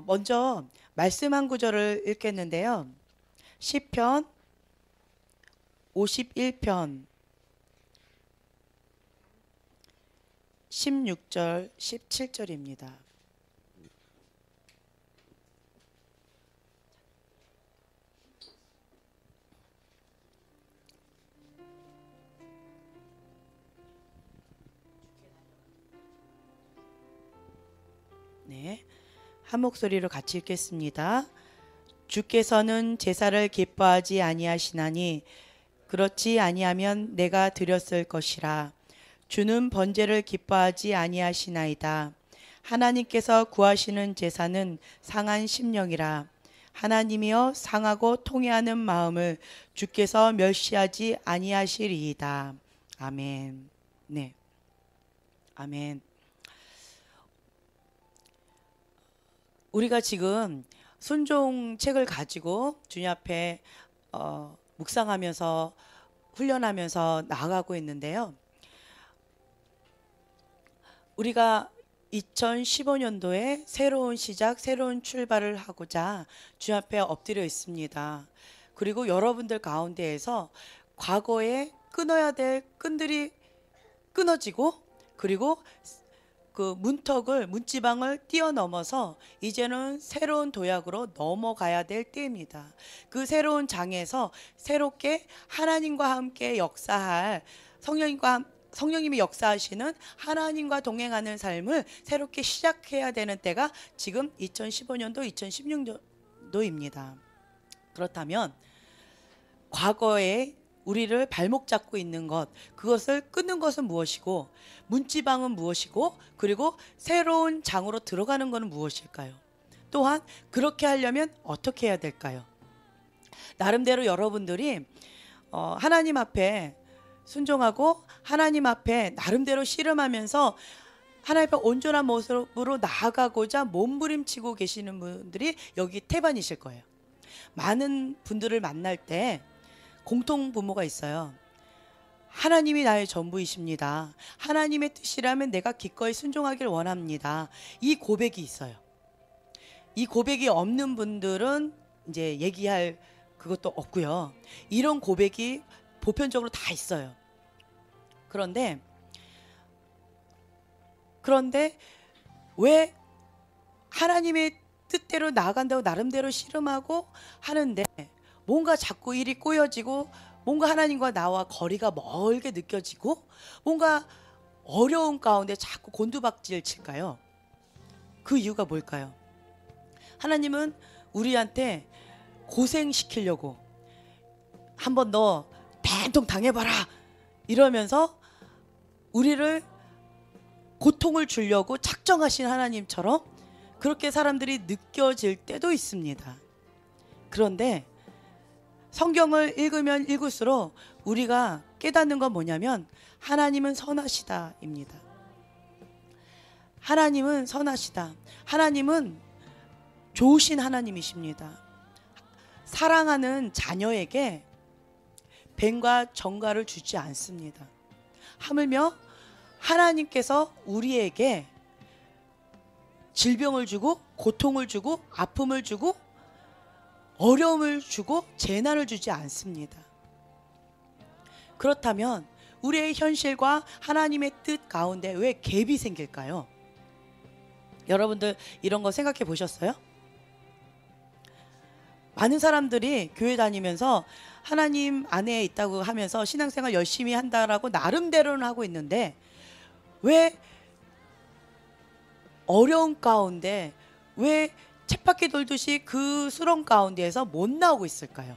먼저 말씀 한 구절을 읽겠는데요. 시편 51편 16절 17절입니다. 네, 한 목소리로 같이 읽겠습니다. 주께서는 제사를 기뻐하지 아니하시나니 그렇지 아니하면 내가 드렸을 것이라. 주는 번제를 기뻐하지 아니하시나이다. 하나님께서 구하시는 제사는 상한 심령이라. 하나님이여 상하고 통회하는 마음을 주께서 멸시하지 아니하시리이다. 아멘. 네, 아멘. 우리가 지금 순종책을 가지고 주님 앞에 묵상하면서 훈련하면서 나아가고 있는데요. 우리가 2015년도에 새로운 시작, 새로운 출발을 하고자 주님 앞에 엎드려 있습니다. 그리고 여러분들 가운데에서 과거에 끊어야 될 끈들이 끊어지고, 그리고 그 문지방을 뛰어넘어서 이제는 새로운 도약으로 넘어가야 될 때입니다. 그 새로운 장에서 새롭게 하나님과 함께 역사할 성령님이 역사하시는 하나님과 동행하는 삶을 새롭게 시작해야 되는 때가 지금 2015년도, 2016년도입니다. 그렇다면 과거에 우리를 발목 잡고 있는 것, 그것을 끊는 것은 무엇이고, 문지방은 무엇이고, 그리고 새로운 장으로 들어가는 것은 무엇일까요? 또한 그렇게 하려면 어떻게 해야 될까요? 나름대로 여러분들이 하나님 앞에 순종하고 하나님 앞에 나름대로 씨름하면서 하나님 앞에 온전한 모습으로 나아가고자 몸부림치고 계시는 분들이 여기 태반이실 거예요. 많은 분들을 만날 때 공통 분모가 있어요. 하나님이 나의 전부이십니다. 하나님의 뜻이라면 내가 기꺼이 순종하길 원합니다. 이 고백이 있어요. 이 고백이 없는 분들은 이제 얘기할 그것도 없고요. 이런 고백이 보편적으로 다 있어요. 그런데 왜 하나님의 뜻대로 나아간다고 나름대로 씨름하고 하는데 뭔가 자꾸 일이 꼬여지고, 뭔가 하나님과 나와 거리가 멀게 느껴지고, 뭔가 어려운 가운데 자꾸 곤두박질 칠까요? 그 이유가 뭘까요? 하나님은 우리한테 고생시키려고, 한번 너 대통 당해봐라 이러면서 우리를 고통을 주려고 작정하신 하나님처럼 그렇게 사람들이 느껴질 때도 있습니다. 그런데 성경을 읽으면 읽을수록 우리가 깨닫는 건 뭐냐면 하나님은 선하시다입니다. 하나님은 선하시다. 하나님은 좋으신 하나님이십니다. 사랑하는 자녀에게 뱀과 정갈을 주지 않습니다. 하물며 하나님께서 우리에게 질병을 주고 고통을 주고 아픔을 주고 어려움을 주고 재난을 주지 않습니다. 그렇다면 우리의 현실과 하나님의 뜻 가운데 왜 갭이 생길까요? 여러분들 이런 거 생각해 보셨어요? 많은 사람들이 교회 다니면서 하나님 안에 있다고 하면서 신앙생활 열심히 한다라고 나름대로는 하고 있는데 왜 어려운 가운데, 왜 쳇바퀴 돌듯이 그 수렁 가운데에서 못 나오고 있을까요?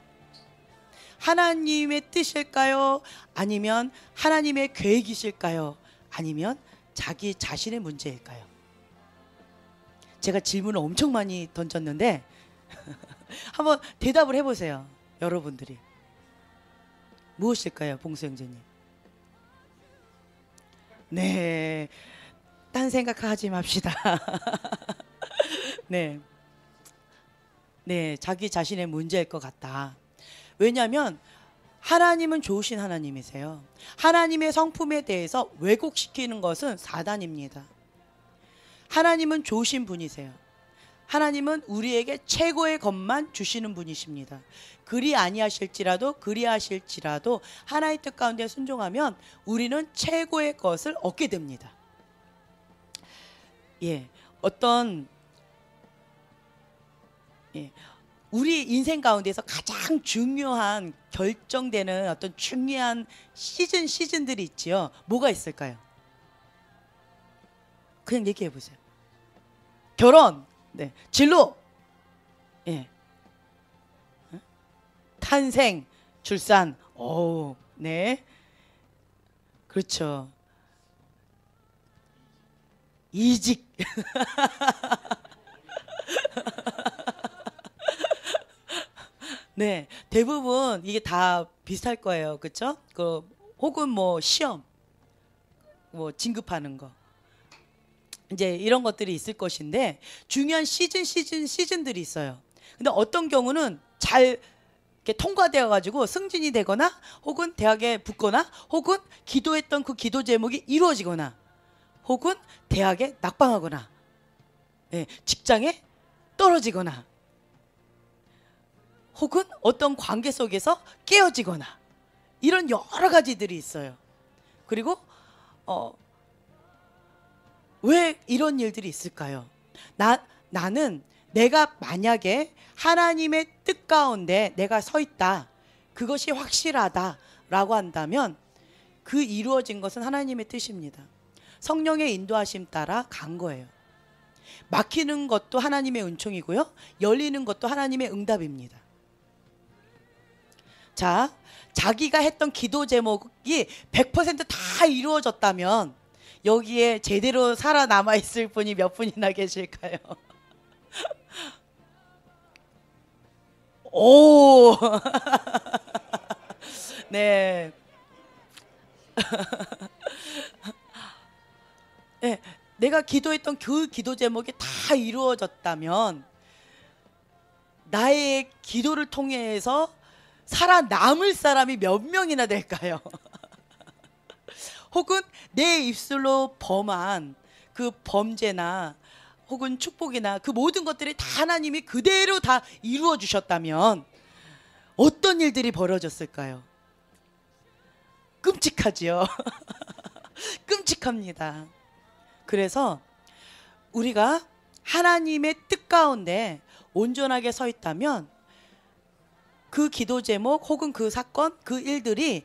하나님의 뜻일까요? 아니면 하나님의 계획이실까요? 아니면 자기 자신의 문제일까요? 제가 질문을 엄청 많이 던졌는데 한번 대답을 해보세요. 여러분들이 무엇일까요? 봉수 형제님. 네, 딴 생각하지 맙시다. 네, 자기 자신의 문제일 것 같다. 왜냐하면 하나님은 좋으신 하나님이세요. 하나님의 성품에 대해서 왜곡시키는 것은 사단입니다. 하나님은 좋으신 분이세요. 하나님은 우리에게 최고의 것만 주시는 분이십니다. 그리하실지라도 하나의 뜻 가운데 순종하면 우리는 최고의 것을 얻게 됩니다. 우리 인생 가운데서 가장 중요한 결정되는 어떤 중요한 시즌들이 있지요. 뭐가 있을까요? 그냥 얘기해 보세요. 결혼, 진로, 탄생, 출산, 그렇죠. 이직. 대부분 이게 다 비슷할 거예요. 그렇죠? 혹은 뭐 시험, 뭐 진급하는 거. 이제 이런 것들이 있을 것인데 중요한 시즌들이 있어요. 근데 어떤 경우는 잘 이렇게 통과되어 가지고 승진이 되거나 혹은 대학에 붙거나 혹은 기도했던 그 기도 제목이 이루어지거나 혹은 대학에 낙방하거나 직장에 떨어지거나 혹은 어떤 관계 속에서 깨어지거나 이런 여러 가지들이 있어요. 그리고 왜 이런 일들이 있을까요? 나는 내가 만약에 하나님의 뜻 가운데 내가 서 있다, 그것이 확실하다라고 한다면 그 이루어진 것은 하나님의 뜻입니다. 성령의 인도하심 따라 간 거예요. 막히는 것도 하나님의 은총이고요, 열리는 것도 하나님의 응답입니다. 자, 자기가 했던 기도 제목이 100%다 이루어졌다면 여기에 제대로 살아남아 있을 분이 몇 분이나 계실까요? 오, 네. 내가 기도했던 그 기도 제목이 다 이루어졌다면 나의 기도를 통해서 살아남을 사람이 몇 명이나 될까요? 혹은 내 입술로 범한 그 범죄나 혹은 축복이나 그 모든 것들이 다 하나님이 그대로 다 이루어 주셨다면 어떤 일들이 벌어졌을까요? 끔찍하지요. 끔찍합니다. 그래서 우리가 하나님의 뜻 가운데 온전하게 서 있다면 그 기도 제목 혹은 그 사건, 그 일들이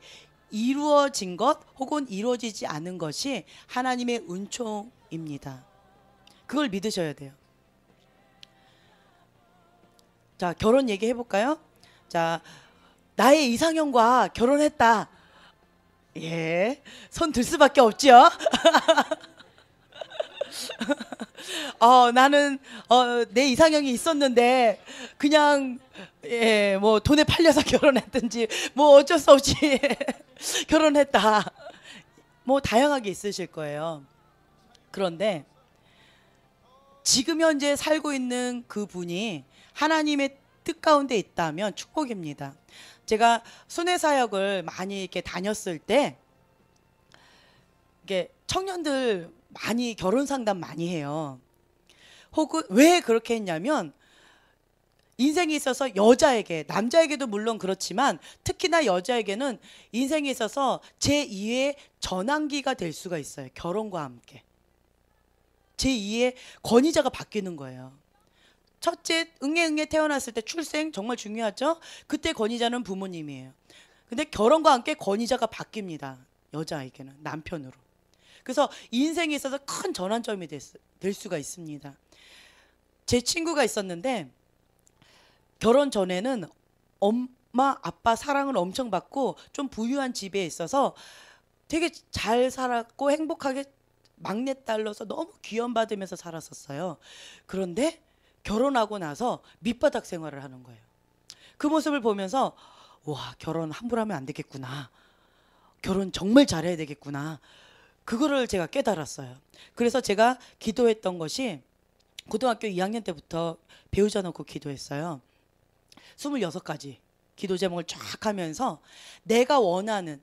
이루어진 것 혹은 이루어지지 않은 것이 하나님의 은총입니다. 그걸 믿으셔야 돼요. 자, 결혼 얘기 해볼까요? 자, 나의 이상형과 결혼했다. 손 들 수밖에 없죠. 나는 내 이상형이 있었는데 그냥 뭐 돈에 팔려서 결혼했든지 뭐 어쩔 수 없이 결혼했다. 뭐 다양하게 있으실 거예요. 그런데 지금 현재 살고 있는 그 분이 하나님의 뜻 가운데 있다면 축복입니다. 제가 순회 사역을 많이 이렇게 다녔을 때 이게 청년들 많이 결혼 상담 많이 해요. 혹은 왜 그렇게 했냐면 인생에 있어서 여자에게, 남자에게도 물론 그렇지만 특히나 여자에게는 인생에 있어서 제2의 전환기가 될 수가 있어요. 결혼과 함께 제2의 권위자가 바뀌는 거예요. 첫째, 응애 태어났을 때 출생 정말 중요하죠. 그때 권위자는 부모님이에요. 근데 결혼과 함께 권위자가 바뀝니다. 여자에게는 남편으로. 그래서 인생에 있어서 큰 전환점이 될 수가 있습니다. 제 친구가 있었는데 결혼 전에는 엄마 아빠 사랑을 엄청 받고 좀 부유한 집에 있어서 되게 잘 살았고 행복하게 막내딸로서 너무 귀염받으면서 살았었어요. 그런데 결혼하고 나서 밑바닥 생활을 하는 거예요. 그 모습을 보면서 와, 결혼 함부로 하면 안 되겠구나. 결혼 정말 잘해야 되겠구나. 그거를 제가 깨달았어요. 그래서 제가 기도했던 것이 고등학교 2학년 때부터 배우자 놓고 기도했어요. 26가지 기도 제목을 쫙 하면서 내가 원하는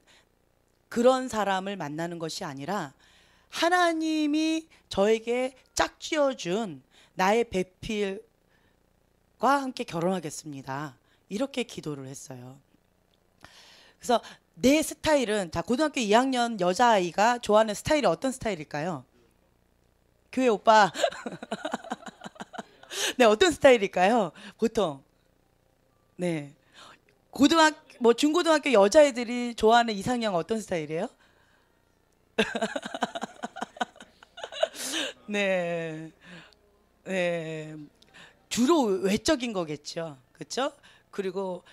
그런 사람을 만나는 것이 아니라 하나님이 저에게 짝지어준 나의 배필 함께 결혼하겠습니다. 이렇게 기도를 했어요. 그래서 내 스타일은, 자, 고등학교 2학년 여자아이가 좋아하는 스타일이 어떤 스타일일까요? 교회 오빠. 네, 어떤 스타일일까요? 보통. 네. 중고등학교 여자애들이 좋아하는 이상형 어떤 스타일이에요? 네. 네. 주로 외적인 거겠죠. 그렇죠? 그리고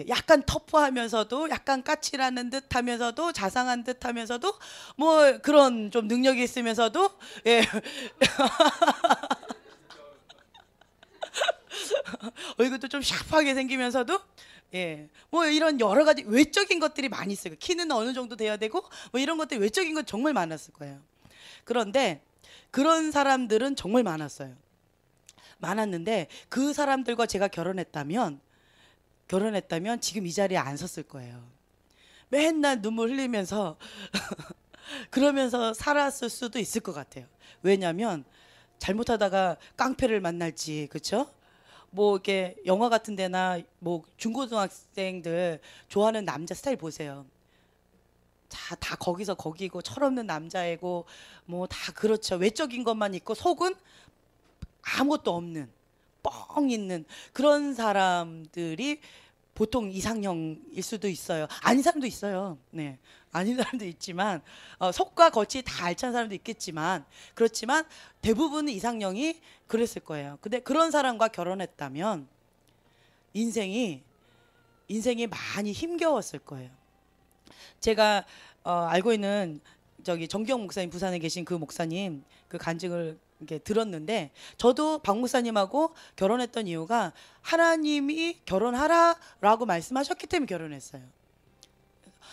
약간 터프하면서도 약간 까칠하는 듯 하면서도 자상한 듯 하면서도 뭐 그런 좀 능력이 있으면서도 예. 얼굴도 좀 샤프하게 생기면서도 예. 뭐 이런 여러 가지 외적인 것들이 많이 있어요. 키는 어느 정도 돼야 되고 뭐 이런 것들 외적인 건 정말 많았을 거예요. 그런데 그런 사람들은 정말 많았어요. 많았는데 그 사람들과 제가 결혼했다면 지금 이 자리에 안 섰을 거예요. 맨날 눈물 흘리면서 그러면서 살았을 수도 있을 것 같아요. 왜냐하면 잘못하다가 깡패를 만날지, 그렇죠? 뭐 이렇게 영화 같은 데나 뭐 중고등학생들 좋아하는 남자 스타일 보세요. 다 거기서 거기고 철없는 남자애고 뭐 다 그렇죠. 외적인 것만 있고 속은 아무것도 없는 뻥 있는 그런 사람들이 보통 이상형일 수도 있어요. 아닌 사람도 있어요. 네, 아닌 사람도 있지만 속과 겉이 다 알찬 사람도 있겠지만 그렇지만 대부분 이상형이 그랬을 거예요. 근데 그런 사람과 결혼했다면 인생이 많이 힘겨웠을 거예요. 제가 알고 있는 저기 정경 목사님, 부산에 계신 그 목사님 그 간증을 이렇게 들었는데 저도 박 목사님하고 결혼했던 이유가 하나님이 결혼하라라고 말씀하셨기 때문에 결혼했어요.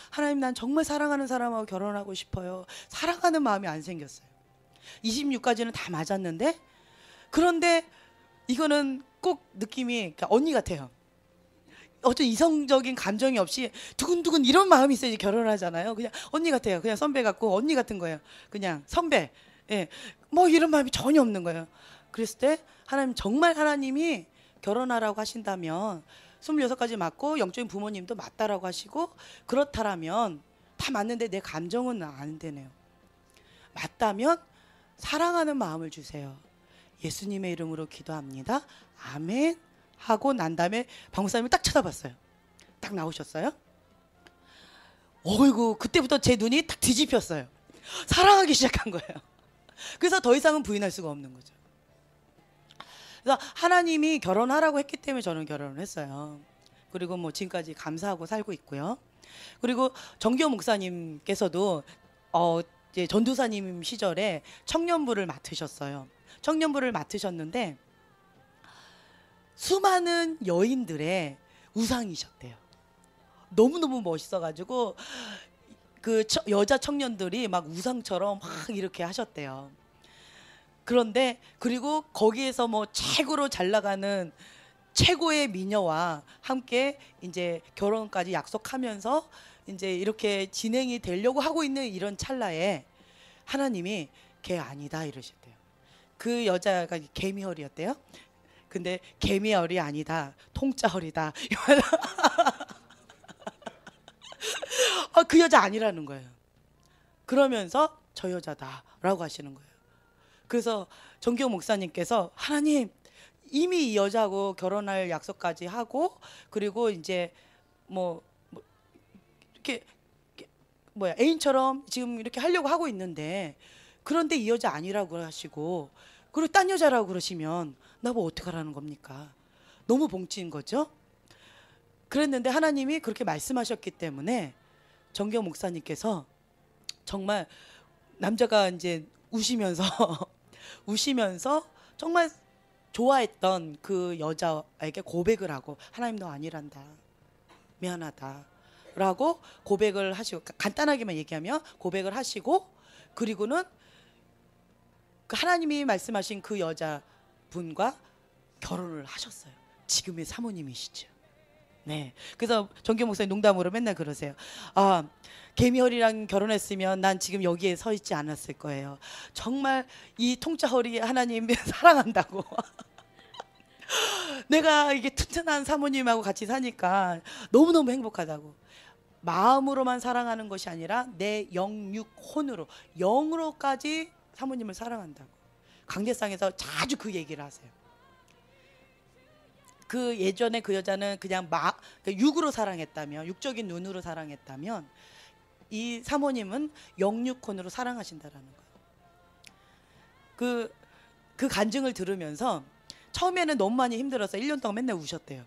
하나님, 난 정말 사랑하는 사람하고 결혼하고 싶어요. 사랑하는 마음이 안 생겼어요. 26까지는 다 맞았는데 그런데 이거는 꼭 느낌이 그러니까 언니 같아요. 어떤 이성적인 감정이 없이 두근두근 이런 마음이 있어야지 결혼을 하잖아요. 그냥 언니 같아요. 그냥 선배 같고 언니 같은 거예요. 그냥 선배. 예. 뭐 이런 마음이 전혀 없는 거예요. 그랬을 때 하나님, 정말 하나님이 결혼하라고 하신다면 26가지 맞고 영적인 부모님도 맞다라고 하시고 그렇다라면 다 맞는데 내 감정은 안 되네요. 맞다면 사랑하는 마음을 주세요. 예수님의 이름으로 기도합니다. 아멘. 하고 난 다음에 박목사님을 딱 쳐다봤어요. 딱 나오셨어요. 어이구, 그때부터 제 눈이 딱 뒤집혔어요. 사랑하기 시작한 거예요. 그래서 더 이상은 부인할 수가 없는 거죠. 그래서 하나님이 결혼하라고 했기 때문에 저는 결혼을 했어요. 그리고 뭐 지금까지 감사하고 살고 있고요. 그리고 정기호 목사님께서도 이제 전도사님 시절에 청년부를 맡으셨어요. 청년부를 맡으셨는데 수많은 여인들의 우상이셨대요. 너무너무 멋있어가지고 그 여자 청년들이 막 우상처럼 막 이렇게 하셨대요. 그런데 그리고 거기에서 뭐 최고로 잘 나가는 최고의 미녀와 함께 이제 결혼까지 약속하면서 이제 이렇게 진행이 되려고 하고 있는 이런 찰나에 하나님이 걔 아니다 이러셨대요. 그 여자가 개미허리였대요. 근데 개미허리 아니다, 통짜허리다. 그 여자 아니라는 거예요. 그러면서 저 여자다라고 하시는 거예요. 그래서 정기호 목사님께서 하나님, 이미 이 여자하고 결혼할 약속까지 하고 그리고 이제 뭐 이렇게 뭐야 애인처럼 지금 이렇게 하려고 하고 있는데 그런데 이 여자 아니라고 하시고 그리고 딴 여자라고 그러시면 나보고 어떡하라는 겁니까? 너무 봉치인 거죠. 그랬는데 하나님이 그렇게 말씀하셨기 때문에 정기호 목사님께서 정말 남자가 이제 우시면서 정말 좋아했던 그 여자에게 고백을 하고 하나님, 너 아니란다, 미안하다 라고 고백을 하시고, 간단하게만 얘기하면 고백을 하시고 그리고는 그 하나님이 말씀하신 그 여자분과 결혼을 하셨어요. 지금의 사모님이시죠. 네. 그래서 정규 목사님 농담으로 맨날 그러세요. 개미허리랑 결혼했으면 난 지금 여기에 서 있지 않았을 거예요. 정말 이 통짜허리 하나님 사랑한다고. 내가 이게 튼튼한 사모님하고 같이 사니까 너무너무 행복하다고. 마음으로만 사랑하는 것이 아니라 내 영육혼으로, 영으로까지 사모님을 사랑한다고. 강대상에서 자주 그 얘기를 하세요. 그 예전에 그 여자는 그냥 육으로 사랑했다면, 육적인 눈으로 사랑했다면, 이 사모님은 영육혼으로 사랑하신다라는 거예요. 그 간증을 들으면서 처음에는 너무 많이 힘들어서 1년 동안 맨날 우셨대요.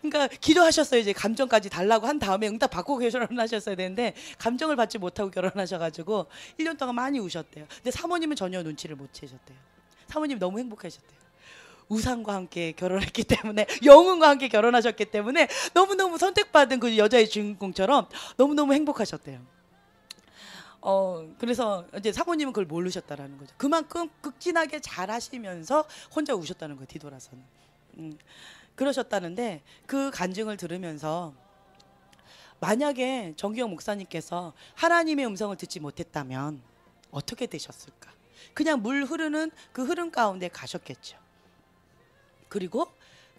그러니까 기도하셨어요. 이제 감정까지 달라고 한 다음에 응답 받고 결혼하셨어야 되는데 감정을 받지 못하고 결혼하셔가지고 1년 동안 많이 우셨대요. 근데 사모님은 전혀 눈치를 못 채셨대요. 사모님이 너무 행복하셨대요. 우상과 함께 결혼했기 때문에, 영혼과 함께 결혼하셨기 때문에 너무너무 선택받은 그 여자의 주인공처럼 너무너무 행복하셨대요. 그래서 이제 사모님은 그걸 모르셨다라는 거죠. 그만큼 극진하게 잘하시면서 혼자 우셨다는 거예요. 뒤돌아서는. 그러셨다는데, 그 간증을 들으면서 만약에 정기영 목사님께서 하나님의 음성을 듣지 못했다면 어떻게 되셨을까? 그냥 물 흐르는 그 흐름 가운데 가셨겠죠. 그리고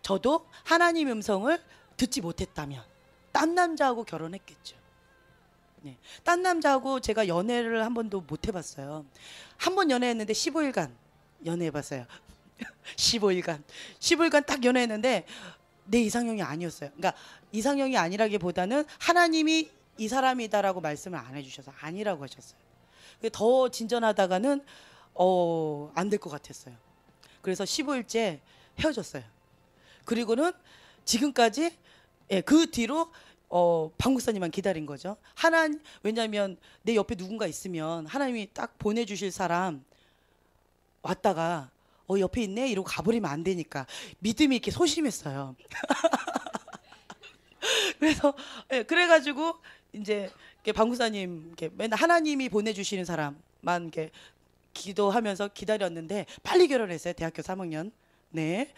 저도 하나님의 음성을 듣지 못했다면 딴 남자하고 결혼했겠죠. 네. 딴 남자하고 제가 연애를 한 번도 못 해봤어요. 한 번 연애했는데 15일간 연애해봤어요. 15일간 딱 연애했는데 내 이상형이 아니었어요. 그러니까 이상형이 아니라기보다는 하나님이 이 사람이다라고 말씀을 안 해주셔서 아니라고 하셨어요. 더 진전하다가는 안 될 것 같았어요. 그래서 15일째 헤어졌어요. 그리고는 지금까지, 예, 그 뒤로 박목사님만 기다린 거죠. 왜냐하면 내 옆에 누군가 있으면 하나님이 딱 보내주실 사람 왔다가 옆에 있네 이러고 가버리면 안 되니까 믿음이 이렇게 소심했어요. 그래서, 예, 그래가지고 이제 박목사님 이렇게 맨날 하나님이 보내주시는 사람만 이렇게 기도하면서 기다렸는데 빨리 결혼했어요. 대학교 3학년. 네,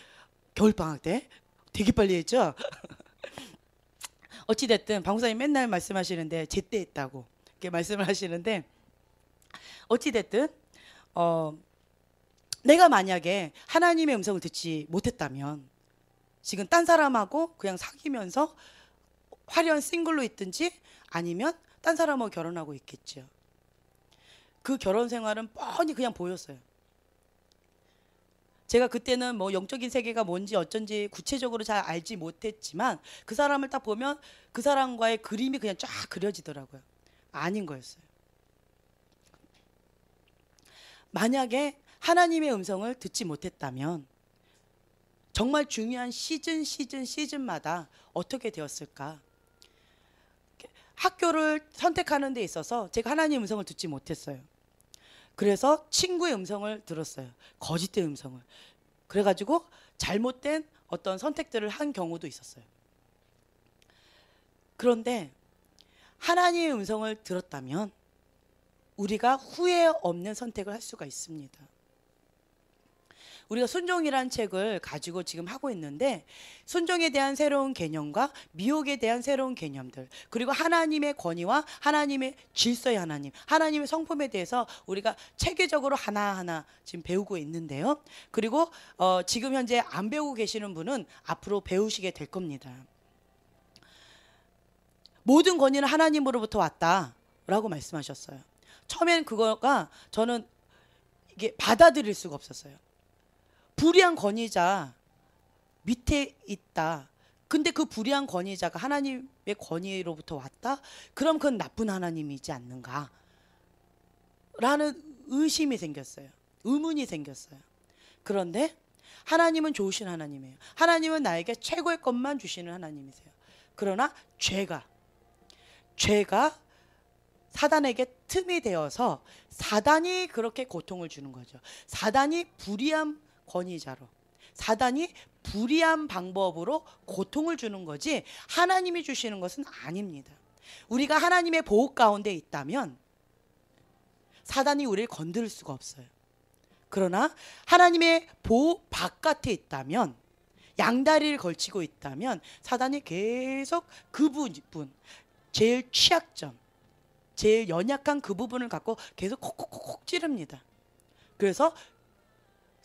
겨울방학 때 되게 빨리 했죠. 어찌됐든 박목사님 맨날 말씀하시는데 제때 했다고 이렇게 말씀을 하시는데, 어찌됐든 내가 만약에 하나님의 음성을 듣지 못했다면 지금 딴 사람하고 그냥 사귀면서 화려한 싱글로 있든지 아니면 딴 사람하고 결혼하고 있겠죠. 그 결혼 생활은 뻔히 그냥 보였어요. 제가 그때는 뭐 영적인 세계가 뭔지 어쩐지 구체적으로 잘 알지 못했지만 그 사람을 딱 보면 그 사람과의 그림이 그냥 쫙 그려지더라고요. 아닌 거였어요. 만약에 하나님의 음성을 듣지 못했다면 정말 중요한 시즌마다 어떻게 되었을까? 학교를 선택하는 데 있어서 제가 하나님의 음성을 듣지 못했어요. 그래서 친구의 음성을 들었어요. 거짓된 음성을. 그래가지고 잘못된 어떤 선택들을 한 경우도 있었어요. 그런데 하나님의 음성을 들었다면 우리가 후회 없는 선택을 할 수가 있습니다. 우리가 순종이라는 책을 가지고 지금 하고 있는데, 순종에 대한 새로운 개념과 미혹에 대한 새로운 개념들, 그리고 하나님의 권위와 하나님의 질서의 하나님의 성품에 대해서 우리가 체계적으로 하나하나 지금 배우고 있는데요. 그리고 지금 현재 안 배우고 계시는 분은 앞으로 배우시게 될 겁니다. 모든 권위는 하나님으로부터 왔다라고 말씀하셨어요. 처음엔 그거가 저는 이게 받아들일 수가 없었어요. 불의한 권위자 밑에 있다. 근데 그 불의한 권위자가 하나님의 권위로부터 왔다? 그럼 그건 나쁜 하나님이지 않는가? 라는 의심이 생겼어요. 의문이 생겼어요. 그런데 하나님은 좋으신 하나님이에요. 하나님은 나에게 최고의 것만 주시는 하나님이세요. 그러나 죄가 사단에게 틈이 되어서 사단이 그렇게 고통을 주는 거죠. 사단이 불의한 권위자로, 사단이 불의한 방법으로 고통을 주는 거지 하나님이 주시는 것은 아닙니다. 우리가 하나님의 보호 가운데 있다면 사단이 우리를 건드릴 수가 없어요. 그러나 하나님의 보호 바깥에 있다면, 양다리를 걸치고 있다면 사단이 계속 그 부분, 제일 취약점, 제일 연약한 그 부분을 갖고 계속 콕콕콕 찌릅니다. 그래서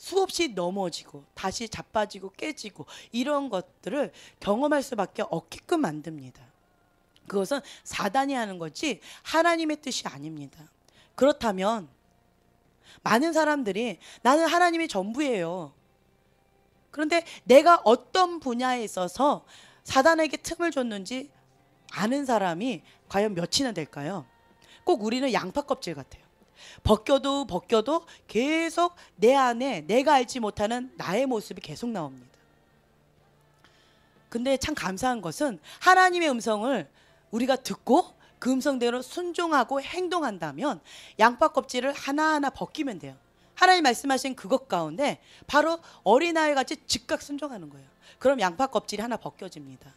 수없이 넘어지고 다시 자빠지고 깨지고 이런 것들을 경험할 수밖에 없게끔 만듭니다. 그것은 사단이 하는 거지 하나님의 뜻이 아닙니다. 그렇다면 많은 사람들이 나는 하나님이 전부예요. 그런데 내가 어떤 분야에 있어서 사단에게 틈을 줬는지 아는 사람이 과연 몇이나 될까요? 꼭 우리는 양파 껍질 같아요. 벗겨도 계속 내 안에 내가 알지 못하는 나의 모습이 계속 나옵니다. 근데 참 감사한 것은 하나님의 음성을 우리가 듣고 그 음성대로 순종하고 행동한다면 양파 껍질을 하나하나 벗기면 돼요. 하나님 말씀하신 그것 가운데 바로 어린아이 같이 즉각 순종하는 거예요. 그럼 양파 껍질이 하나 벗겨집니다.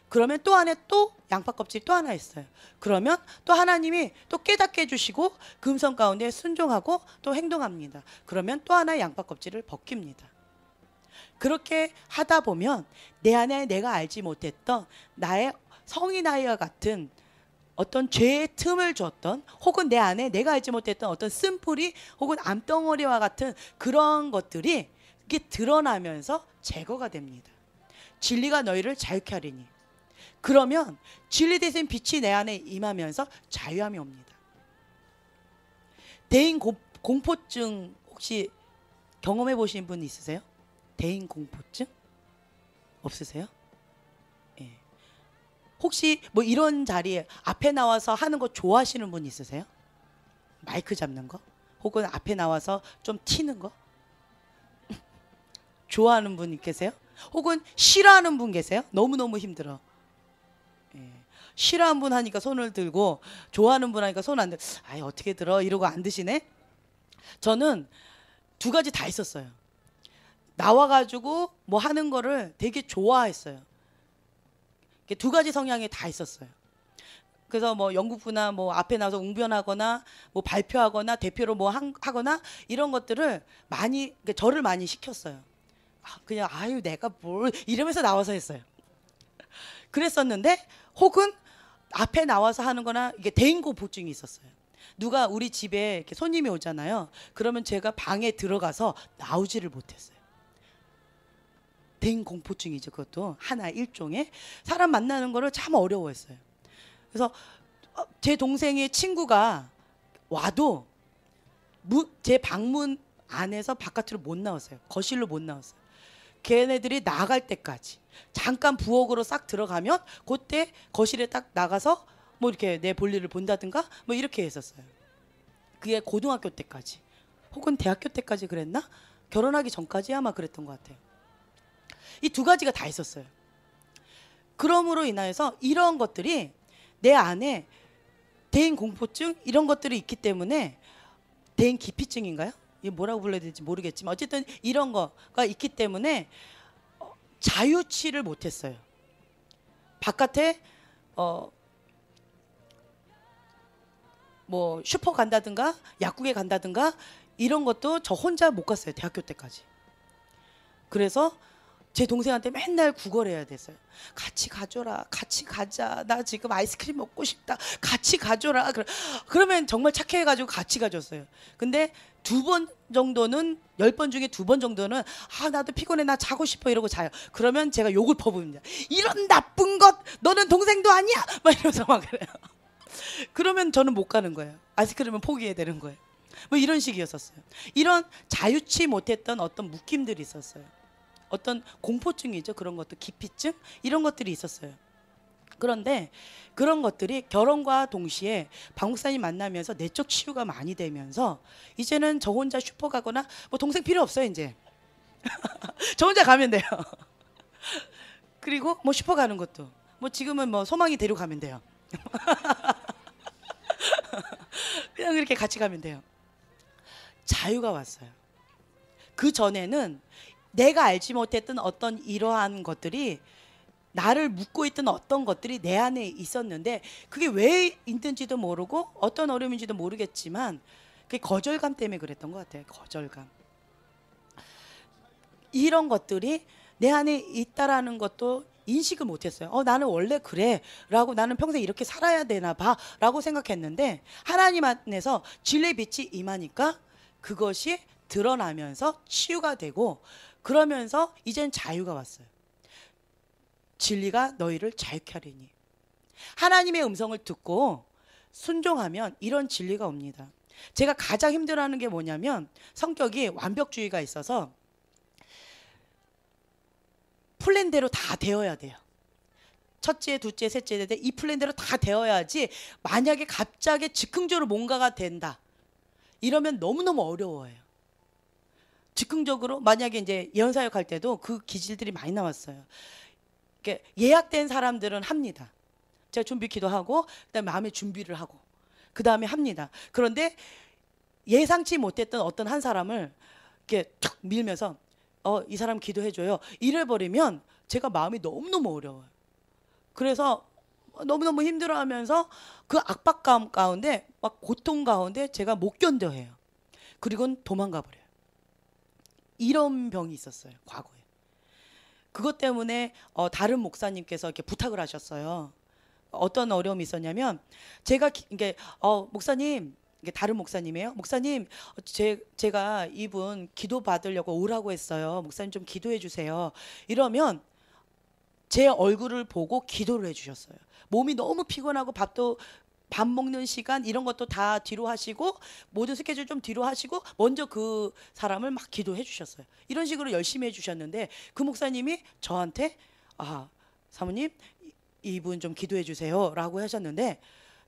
그러면 또 안에 또 양파 껍질이 또 하나 있어요. 그러면 또 하나님이 또 깨닫게 해주시고 그 음성 가운데 순종하고 또 행동합니다. 그러면 또 하나의 양파 껍질을 벗깁니다. 그렇게 하다 보면 내 안에 내가 알지 못했던 나의 성인아이와 같은 어떤 죄의 틈을 줬던 혹은 내 안에 내가 알지 못했던 어떤 쓴뿌리 혹은 암덩어리와 같은 그런 것들이 이게 드러나면서 제거가 됩니다. 진리가 너희를 자유케 하리니. 그러면 진리 대신 빛이 내 안에 임하면서 자유함이 옵니다. 대인 공포증 혹시 경험해 보신 분 있으세요? 대인 공포증? 없으세요? 예. 혹시 뭐 이런 자리에 앞에 나와서 하는 거 좋아하시는 분 있으세요? 마이크 잡는 거? 혹은 앞에 나와서 좀 튀는 거? 좋아하는 분 계세요? 혹은 싫어하는 분 계세요? 너무너무 힘들어. 예. 싫어하는 분 하니까 손을 들고 좋아하는 분 하니까 손 안 들. 아이 어떻게 들어 이러고 안 드시네. 저는 두 가지 다 있었어요. 나와가지고 뭐 하는 거를 되게 좋아했어요. 두 가지 성향이 다 있었어요. 그래서 뭐 연극부나 뭐 앞에 나와서 웅변하거나 뭐 발표하거나 대표로 뭐 하거나 이런 것들을 많이 저를 많이 시켰어요. 그냥 아유 내가 뭘 이러면서 나와서 했어요. 그랬었는데 혹은 앞에 나와서 하는 거나 이게 대인공포증이 있었어요. 누가 우리 집에 이렇게 손님이 오잖아요. 그러면 제가 방에 들어가서 나오지를 못했어요. 대인공포증이죠. 그것도 하나 일종의 사람 만나는 거를 참 어려워했어요. 그래서 제 동생의 친구가 와도 제 방문 안에서 바깥으로 못 나왔어요. 거실로 못 나왔어요. 걔네들이 나갈 때까지 잠깐 부엌으로 싹 들어가면 그때 거실에 딱 나가서 뭐 이렇게 내 볼일을 본다든가 뭐 이렇게 했었어요. 그게 고등학교 때까지 혹은 대학교 때까지 그랬나? 결혼하기 전까지 아마 그랬던 것 같아요. 이 두 가지가 다 있었어요. 그러므로 인하여서 이런 것들이 내 안에 대인 공포증 이런 것들이 있기 때문에 대인 기피증인가요? 이게 뭐라고 불러야 될지 모르겠지만 어쨌든 이런 거가 있기 때문에 자유치를 못했어요. 바깥에 뭐 슈퍼 간다든가 약국에 간다든가 이런 것도 저 혼자 못 갔어요. 대학교 때까지. 그래서 제 동생한테 맨날 구걸해야 됐어요. 같이 가줘라. 같이 가자. 나 지금 아이스크림 먹고 싶다. 같이 가줘라. 그러면 정말 착해가지고 같이 가줬어요. 근데 2번 정도는 10번 중에 2번 정도는 나도 피곤해. 나 자고 싶어. 이러고 자요. 그러면 제가 욕을 퍼부습니다. 이런 나쁜 것. 너는 동생도 아니야. 막 이러면서 막 그래요. 그러면 저는 못 가는 거예요. 아이스크림은 포기해야 되는 거예요. 뭐 이런 식이었었어요. 이런 자유치 못했던 어떤 묶임들이 있었어요. 어떤 공포증이죠. 그런 것도 기피증 이런 것들이 있었어요. 그런데 그런 것들이 결혼과 동시에 박 목사님 만나면서 내적 치유가 많이 되면서 이제는 저 혼자 슈퍼 가거나 뭐 동생 필요 없어요. 이제 저 혼자 가면 돼요. 그리고 뭐 슈퍼 가는 것도 뭐 지금은 뭐 소망이 데려가면 돼요. 그냥 그렇게 같이 가면 돼요. 자유가 왔어요. 그 전에는 내가 알지 못했던 어떤 이러한 것들이 나를 묶고 있던 어떤 것들이 내 안에 있었는데 그게 왜 있는지도 모르고 어떤 어려움인지도 모르겠지만 그게 거절감 때문에 그랬던 것 같아요. 거절감. 이런 것들이 내 안에 있다라는 것도 인식을 못했어요. 나는 원래 그래 라고 나는 평생 이렇게 살아야 되나 봐 라고 생각했는데 하나님 안에서 진리의 빛이 임하니까 그것이 드러나면서 치유가 되고, 그러면서 이젠 자유가 왔어요. 진리가 너희를 자유케 하리니. 하나님의 음성을 듣고 순종하면 이런 진리가 옵니다. 제가 가장 힘들어하는 게 뭐냐면, 성격이 완벽주의가 있어서 플랜대로 다 되어야 돼요. 첫째, 둘째, 셋째, 넷째 이 플랜대로 다 되어야지, 만약에 갑자기 즉흥적으로 뭔가가 된다 이러면 너무너무 어려워요. 즉흥적으로 만약에 이제 예언사역 할 때도 그 기질들이 많이 나왔어요. 예약된 사람들은 합니다. 제가 준비 기도하고 그다음에 마음의 준비를 하고 그 다음에 합니다. 그런데 예상치 못했던 어떤 한 사람을 이렇게 툭 밀면서 이 사람 기도해줘요 이래버리면 제가 마음이 너무너무 어려워요. 그래서 너무너무 힘들어하면서 그 압박감 가운데, 막 고통 가운데 제가 못 견뎌해요. 그리고는 도망가 버려요. 이런 병이 있었어요, 과거에. 그것 때문에 다른 목사님께서 이렇게 부탁을 하셨어요. 어떤 어려움이 있었냐면, 제가 이게 목사님, 이게 다른 목사님이에요. 목사님, 제가 이분 기도 받으려고 오라고 했어요. 목사님 좀 기도해 주세요. 이러면 제 얼굴을 보고 기도를 해주셨어요. 몸이 너무 피곤하고 밥 먹는 시간 이런 것도 다 뒤로 하시고, 모든 스케줄 좀 뒤로 하시고 먼저 그 사람을 막 기도해 주셨어요. 이런 식으로 열심히 해주셨는데, 그 목사님이 저한테 사모님 이분 좀 기도해 주세요 라고 하셨는데,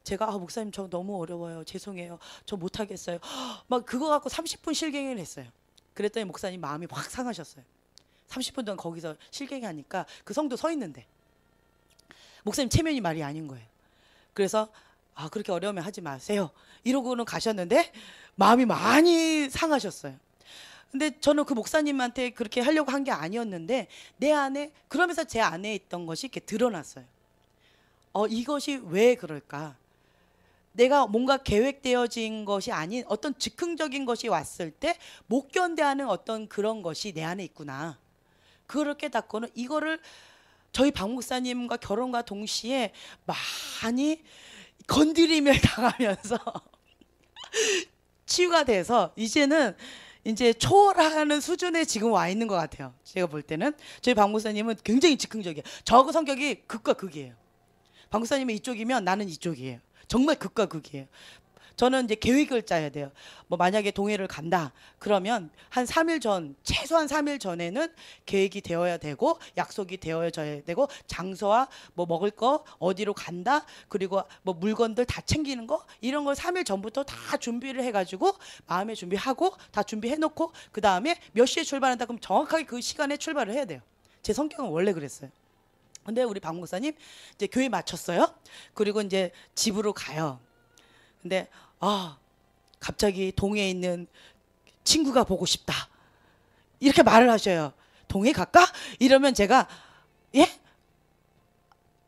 제가 목사님 저 너무 어려워요, 죄송해요, 저 못하겠어요 막 그거 갖고 30분 실갱이를 했어요. 그랬더니 목사님 마음이 확 상하셨어요. 30분 동안 거기서 실갱이하니까 그 성도 서 있는데 목사님 체면이 말이 아닌 거예요. 그래서 그렇게 어려우면 하지 마세요 이러고는 가셨는데 마음이 많이 상하셨어요. 근데 저는 그 목사님한테 그렇게 하려고 한 게 아니었는데, 내 안에, 그러면서 제 안에 있던 것이 이렇게 드러났어요. 이것이 왜 그럴까? 내가 뭔가 계획되어진 것이 아닌 어떤 즉흥적인 것이 왔을 때 못 견뎌하는 어떤 그런 것이 내 안에 있구나. 그걸 깨닫고는 이거를 저희 박 목사님과 결혼과 동시에 많이 건드림을 당하면서 치유가 돼서 이제는 이제 초월하는 수준에 지금 와 있는 것 같아요. 제가 볼 때는 저희 박 목사님은 굉장히 즉흥적이에요. 저하고 성격이 극과 극이에요. 박 목사님은 이쪽이면 나는 이쪽이에요. 정말 극과 극이에요. 저는 이제 계획을 짜야 돼요. 뭐 만약에 동해를 간다 그러면 한 3일 전, 최소한 3일 전에는 계획이 되어야 되고, 약속이 되어야 되고, 장소와 뭐 먹을 거, 어디로 간다, 그리고 뭐 물건들 다 챙기는 거, 이런 걸 3일 전부터 다 준비를 해가지고 마음의 준비하고 다 준비해놓고, 그 다음에 몇 시에 출발한다 그럼 정확하게 그 시간에 출발을 해야 돼요. 제 성격은 원래 그랬어요. 근데 우리 박 목사님 이제 교회 마쳤어요. 그리고 이제 집으로 가요. 근데 갑자기 동해에 있는 친구가 보고 싶다 이렇게 말을 하셔요. 동해 갈까? 이러면 제가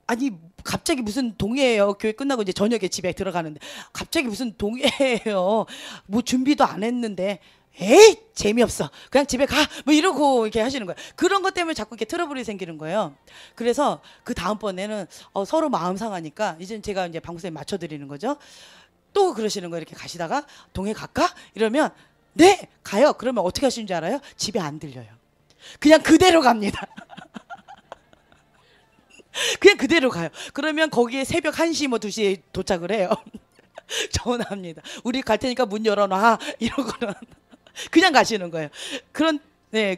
아니 갑자기 무슨 동해예요. 교회 끝나고 이제 저녁에 집에 들어가는데 갑자기 무슨 동해예요. 뭐 준비도 안 했는데. 에이 재미없어, 그냥 집에 가, 뭐 이러고 이렇게 하시는 거예요. 그런 것 때문에 자꾸 이렇게 트러블이 생기는 거예요. 그래서 그 다음번에는 서로 마음 상하니까 이제 제가 이제 박 목사님 맞춰드리는 거죠. 또 그러시는 거예요. 이렇게 가시다가 동해 갈까? 이러면 네 가요. 그러면 어떻게 하시는 줄 알아요? 집에 안 들려요. 그냥 그대로 갑니다. 그냥 그대로 가요. 그러면 거기에 새벽 1시 뭐 2시에 도착을 해요. 전화합니다. 우리 갈 테니까 문 열어놔 이러고는 그냥 가시는 거예요.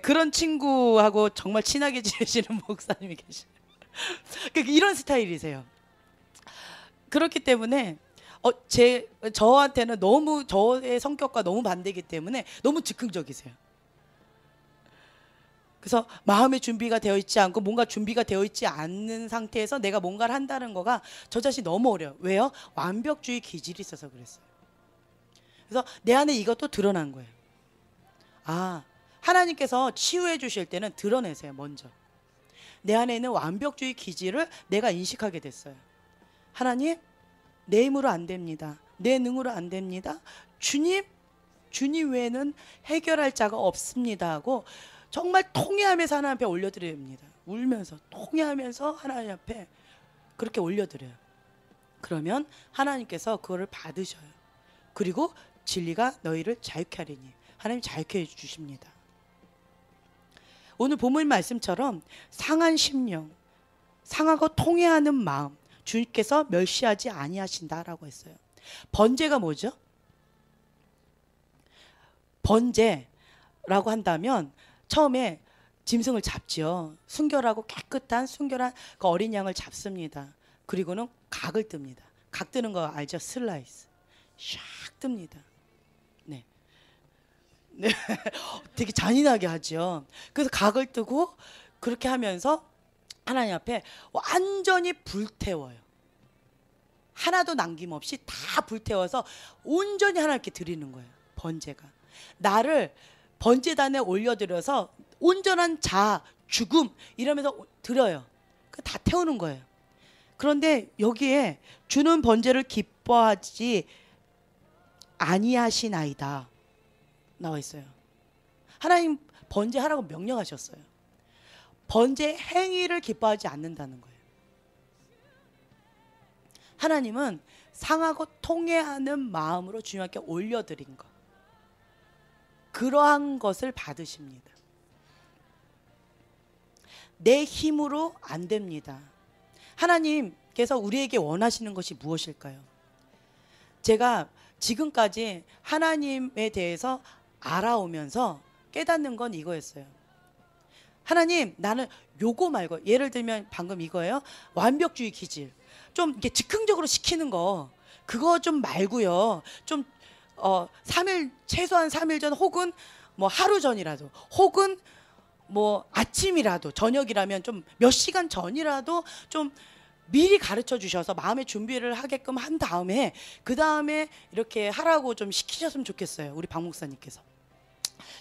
그런 친구하고 정말 친하게 지내시는 목사님이 계시요. 이런 스타일이세요. 그렇기 때문에 저한테는 너무 저의 성격과 너무 반대이기 때문에 너무 즉흥적이세요. 그래서 마음의 준비가 되어 있지 않고 뭔가 준비가 되어 있지 않는 상태에서 내가 뭔가를 한다는 거가 저 자신이 너무 어려워요. 왜요? 완벽주의 기질이 있어서 그랬어요. 그래서 내 안에 이것도 드러난 거예요. 하나님께서 치유해 주실 때는 드러내세요. 먼저 내 안에 있는 완벽주의 기질을 내가 인식하게 됐어요. 하나님, 내 힘으로 안 됩니다. 내 능으로 안 됩니다. 주님 외에는 해결할 자가 없습니다 하고 정말 통회하면서 하나님 앞에 올려드립니다. 울면서 통회하면서 하나님 앞에 그렇게 올려드려요. 그러면 하나님께서 그거를 받으셔요. 그리고 진리가 너희를 자유케 하리니. 하나님 자유케 해주십니다. 오늘 본문 말씀처럼 상한 심령, 상하고 통회하는 마음 주님께서 멸시하지 아니하신다라고 했어요. 번제가 뭐죠? 번제라고 한다면 처음에 짐승을 잡죠. 순결하고 깨끗한 순결한 그 어린 양을 잡습니다. 그리고는 각을 뜹니다. 각 뜨는 거 알죠? 슬라이스. 샥 뜹니다. 네. 네. 되게 잔인하게 하죠. 그래서 각을 뜨고 그렇게 하면서 하나님 앞에 완전히 불태워요. 하나도 남김없이 다 불태워서 온전히 하나님께 드리는 거예요. 번제가. 나를 번제단에 올려드려서 온전한 자아, 죽음 이러면서 드려요. 다 태우는 거예요. 그런데 여기에 주는 번제를 기뻐하지 아니하시나이다 나와 있어요. 하나님 번제하라고 명령하셨어요. 번제 행위를 기뻐하지 않는다는 거예요. 하나님은 상하고 통회하는 마음으로 주님께 올려드린 것, 그러한 것을 받으십니다. 내 힘으로 안 됩니다. 하나님께서 우리에게 원하시는 것이 무엇일까요? 제가 지금까지 하나님에 대해서 알아오면서 깨닫는 건 이거였어요. 하나님, 나는 요거 말고, 예를 들면 방금 이거예요. 완벽주의 기질. 좀 이렇게 즉흥적으로 시키는 거, 그거 좀 말고요. 좀 3일, 최소한 3일 전, 혹은 뭐 하루 전이라도, 혹은 뭐 아침이라도, 저녁이라면 좀 몇 시간 전이라도 좀 미리 가르쳐 주셔서 마음의 준비를 하게끔 한 다음에 그 다음에 이렇게 하라고 좀 시키셨으면 좋겠어요. 우리 박 목사님께서.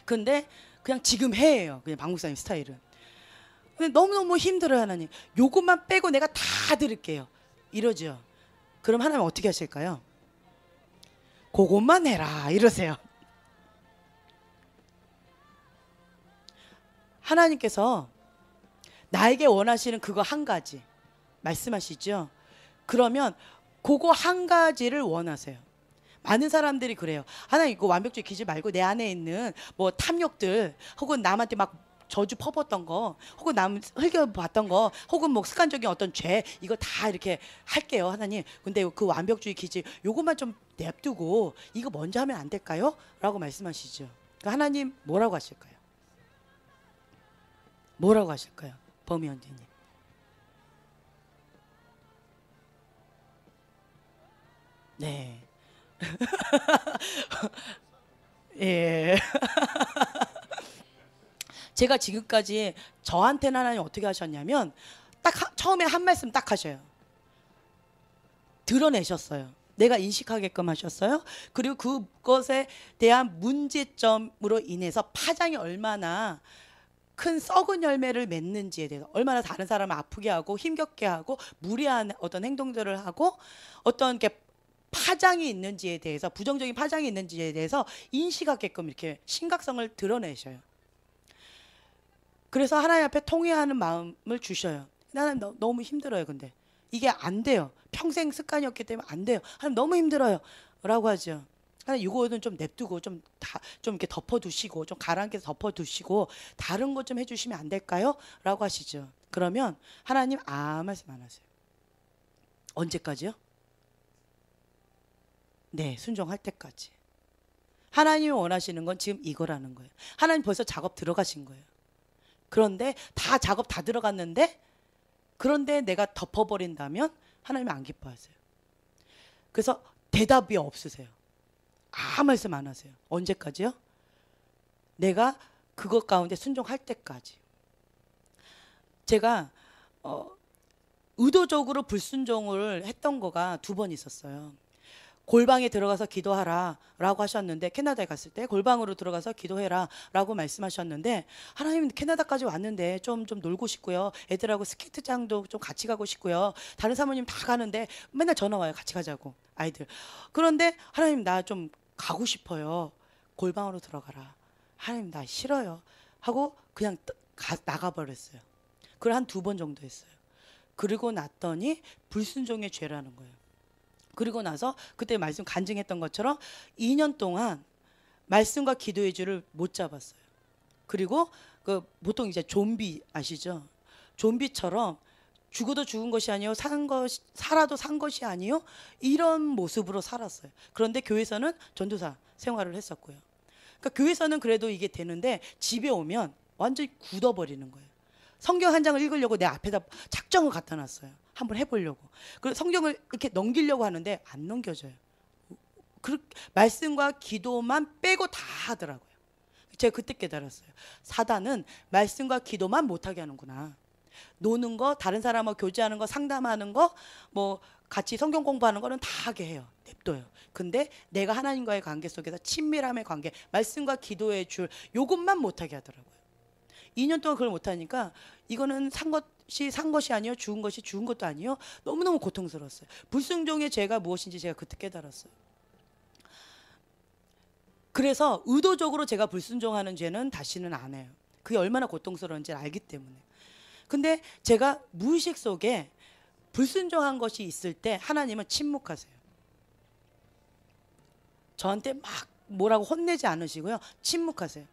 근데 그냥 지금 해예요. 그냥 박 목사님 스타일은. 근데 너무너무 힘들어요. 하나님. 요것만 빼고 내가 다 드릴게요. 이러죠. 그럼 하나님 어떻게 하실까요? 그것만 해라 이러세요. 하나님께서 나에게 원하시는 그거 한 가지 말씀하시죠. 그러면 그거 한 가지를 원하세요. 많은 사람들이 그래요. 하나님, 이거 완벽주의 기질 말고 내 안에 있는 뭐 탐욕들, 혹은 남한테 막 저주 퍼붓던 거, 혹은 남 흘겨봤던 거, 혹은 뭐 습관적인 어떤 죄, 이거 다 이렇게 할게요, 하나님. 근데 그 완벽주의 기질 요것만 좀 냅두고 이거 먼저 하면 안 될까요? 라고 말씀하시죠. 그러니까 하나님 뭐라고 하실까요? 뭐라고 하실까요? 범위원장님. 네. 예. 제가 지금까지 저한테는 하나님 어떻게 하셨냐면 딱 처음에 한 말씀 딱 하셔요. 드러내셨어요. 내가 인식하게끔 하셨어요. 그리고 그것에 대한 문제점으로 인해서 파장이 얼마나 큰 썩은 열매를 맺는지에 대해서, 얼마나 다른 사람을 아프게 하고 힘겹게 하고 무리한 어떤 행동들을 하고 어떤 게 파장이 있는지에 대해서, 부정적인 파장이 있는지에 대해서 인식하게끔 이렇게 심각성을 드러내셔요. 그래서 하나님 앞에 통회하는 마음을 주셔요. 하나님 너무 힘들어요. 근데 이게 안 돼요. 평생 습관이었기 때문에 안 돼요. 하나님 너무 힘들어요. 라고 하죠. 하나님 이거는 좀 냅두고 좀 이렇게 덮어두시고, 좀 가라앉게 덮어두시고 다른 것 좀 해주시면 안 될까요? 라고 하시죠. 그러면 하나님 아무 말씀 안 하세요. 언제까지요? 네, 순종할 때까지. 하나님이 원하시는 건 지금 이거라는 거예요. 하나님 벌써 작업 들어가신 거예요. 그런데 다 작업 다 들어갔는데, 그런데 내가 덮어버린다면 하나님이 안 기뻐하세요. 그래서 대답이 없으세요. 아무 말씀 안 하세요. 언제까지요? 내가 그것 가운데 순종할 때까지. 제가 의도적으로 불순종을 했던 거가 2번 있었어요. 골방에 들어가서 기도하라 라고 하셨는데, 캐나다에 갔을 때 골방으로 들어가서 기도해라 라고 말씀하셨는데, 하나님 캐나다까지 왔는데 좀 놀고 싶고요, 애들하고 스케이트장도 좀 같이 가고 싶고요, 다른 사모님 다 가는데 맨날 전화 와요. 같이 가자고, 아이들. 그런데 하나님 나 좀 가고 싶어요. 골방으로 들어가라. 하나님 나 싫어요 하고 그냥 나가버렸어요. 그걸 한 2번 정도 했어요. 그리고 났더니 불순종의 죄라는 거예요. 그리고 나서 그때 말씀 간증했던 것처럼 2년 동안 말씀과 기도의 줄을 못 잡았어요. 그리고 그 보통 이제 좀비 아시죠? 좀비처럼 죽어도 죽은 것이 아니요 살아도 산 것이 아니요 이런 모습으로 살았어요. 그런데 교회에서는 전도사 생활을 했었고요. 그러니까 교회에서는 그래도 이게 되는데 집에 오면 완전히 굳어버리는 거예요. 성경 한 장을 읽으려고 내 앞에다 작정을 갖다 놨어요. 한번 해보려고. 그리고 성경을 이렇게 넘기려고 하는데 안 넘겨져요. 말씀과 기도만 빼고 다 하더라고요. 제가 그때 깨달았어요. 사단은 말씀과 기도만 못하게 하는구나. 노는 거, 다른 사람하고 교제하는 거, 상담하는 거, 뭐 같이 성경 공부하는 거는 다 하게 해요. 냅둬요. 근데 내가 하나님과의 관계 속에서 친밀함의 관계, 말씀과 기도의 줄, 요것만 못하게 하더라고요. 2년 동안 그걸 못하니까 이거는 산 것이 아니요, 죽은 것이 죽은 것도 아니요. 너무너무 고통스러웠어요. 불순종의 죄가 무엇인지 제가 그때 깨달았어요. 그래서 의도적으로 제가 불순종하는 죄는 다시는 안 해요. 그게 얼마나 고통스러운지 알기 때문에. 근데 제가 무의식 속에 불순종한 것이 있을 때 하나님은 침묵하세요. 저한테 막 뭐라고 혼내지 않으시고요. 침묵하세요.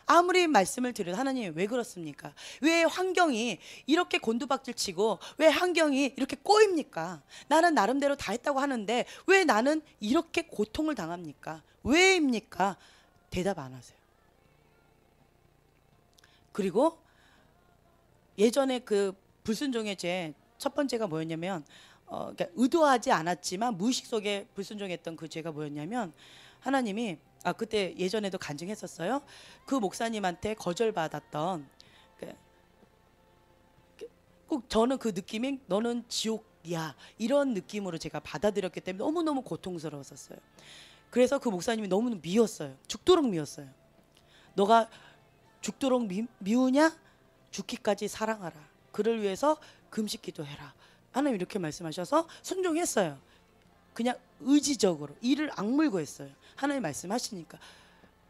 아무리 말씀을 드려도 하나님 왜 그렇습니까? 왜 환경이 이렇게 곤두박질 치고 왜 환경이 이렇게 꼬입니까? 나는 나름대로 다 했다고 하는데 왜 나는 이렇게 고통을 당합니까? 왜입니까? 대답 안 하세요. 그리고 예전에 그 불순종의 죄 첫 번째가 뭐였냐면 그러니까 의도하지 않았지만 무의식 속에 불순종했던 그 죄가 뭐였냐면 하나님이 그때 예전에도 간증했었어요. 그 목사님한테 거절받았던 꼭 저는 그 느낌이 너는 지옥이야 이런 느낌으로 제가 받아들였기 때문에 너무너무 고통스러웠었어요. 그래서 그 목사님이 너무 미웠어요. 죽도록 미웠어요. 너가 죽도록 미우냐? 죽기까지 사랑하라. 그를 위해서 금식 기도해라. 하나님 이렇게 말씀하셔서 순종했어요. 그냥 의지적으로 이를 악물고 했어요. 하나님 말씀하시니까.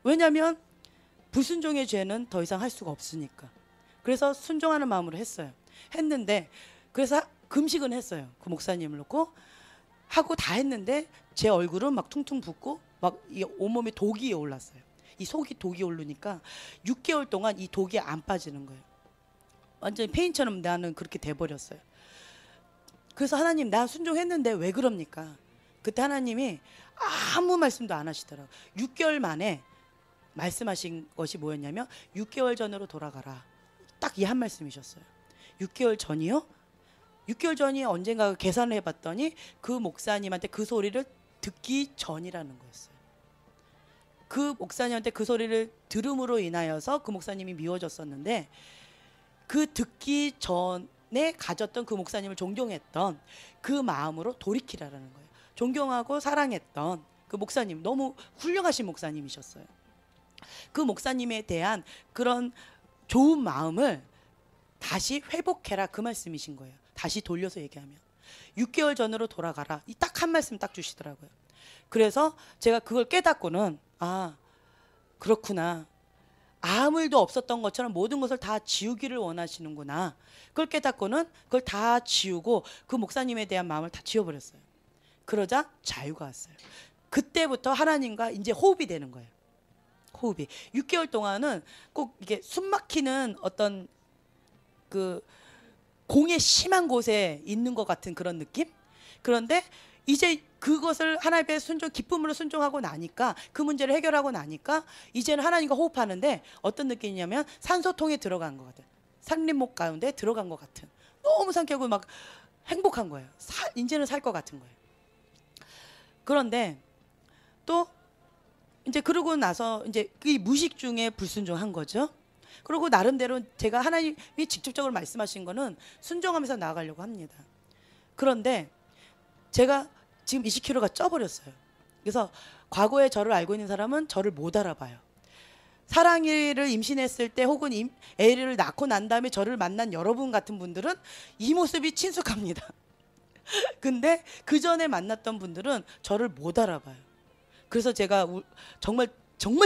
왜냐하면 불순종의 죄는 더 이상 할 수가 없으니까. 그래서 순종하는 마음으로 했어요. 했는데 그래서 금식은 했어요. 그 목사님을 놓고 하고 다 했는데 제 얼굴은 막 퉁퉁 붓고 막 이 온몸에 독이 올랐어요. 이 속이 독이 오르니까 6개월 동안 이 독이 안 빠지는 거예요. 완전히 페인처럼 나는 그렇게 돼버렸어요. 그래서 하나님 나 순종했는데 왜 그럽니까? 그때 하나님이 아무 말씀도 안 하시더라고요. 6개월 만에 말씀하신 것이 뭐였냐면 6개월 전으로 돌아가라. 딱 이 한 말씀이셨어요. 6개월 전이요? 6개월 전이 언젠가 계산을 해봤더니 그 목사님한테 그 소리를 듣기 전이라는 거였어요. 그 목사님한테 그 소리를 들음으로 인하여서 그 목사님이 미워졌었는데 그 듣기 전에 가졌던 그 목사님을 존경했던 그 마음으로 돌이키라라는 거예요. 존경하고 사랑했던 그 목사님, 너무 훌륭하신 목사님이셨어요. 그 목사님에 대한 그런 좋은 마음을 다시 회복해라 그 말씀이신 거예요. 다시 돌려서 얘기하면 6개월 전으로 돌아가라. 이 딱 한 말씀 딱 주시더라고요. 그래서 제가 그걸 깨닫고는 그렇구나. 아무 일도 없었던 것처럼 모든 것을 다 지우기를 원하시는구나. 그걸 깨닫고는 그걸 다 지우고 그 목사님에 대한 마음을 다 지워버렸어요. 그러자 자유가 왔어요. 그때부터 하나님과 이제 호흡이 되는 거예요. 호흡이. 6개월 동안은 꼭 이게 숨 막히는 어떤 그 공의 심한 곳에 있는 것 같은 그런 느낌? 그런데 이제 그것을 하나님의 기쁨으로 순종하고 나니까 그 문제를 해결하고 나니까 이제는 하나님과 호흡하는데 어떤 느낌이냐면 산소통에 들어간 것 같아요. 산림목 가운데 들어간 것 같은. 너무 상쾌하고 막 행복한 거예요. 이제는 살 것 같은 거예요. 그런데 또 이제 그러고 나서 이제 이 무식 중에 불순종한 거죠. 그리고 나름대로 제가 하나님이 직접적으로 말씀하신 거는 순종하면서 나아가려고 합니다. 그런데 제가 지금 20kg가 쪄버렸어요. 그래서 과거에 저를 알고 있는 사람은 저를 못 알아봐요. 사랑이를 임신했을 때 혹은 애를 낳고 난 다음에 저를 만난 여러분 같은 분들은 이 모습이 친숙합니다. 근데 그 전에 만났던 분들은 저를 못 알아봐요. 그래서 제가 정말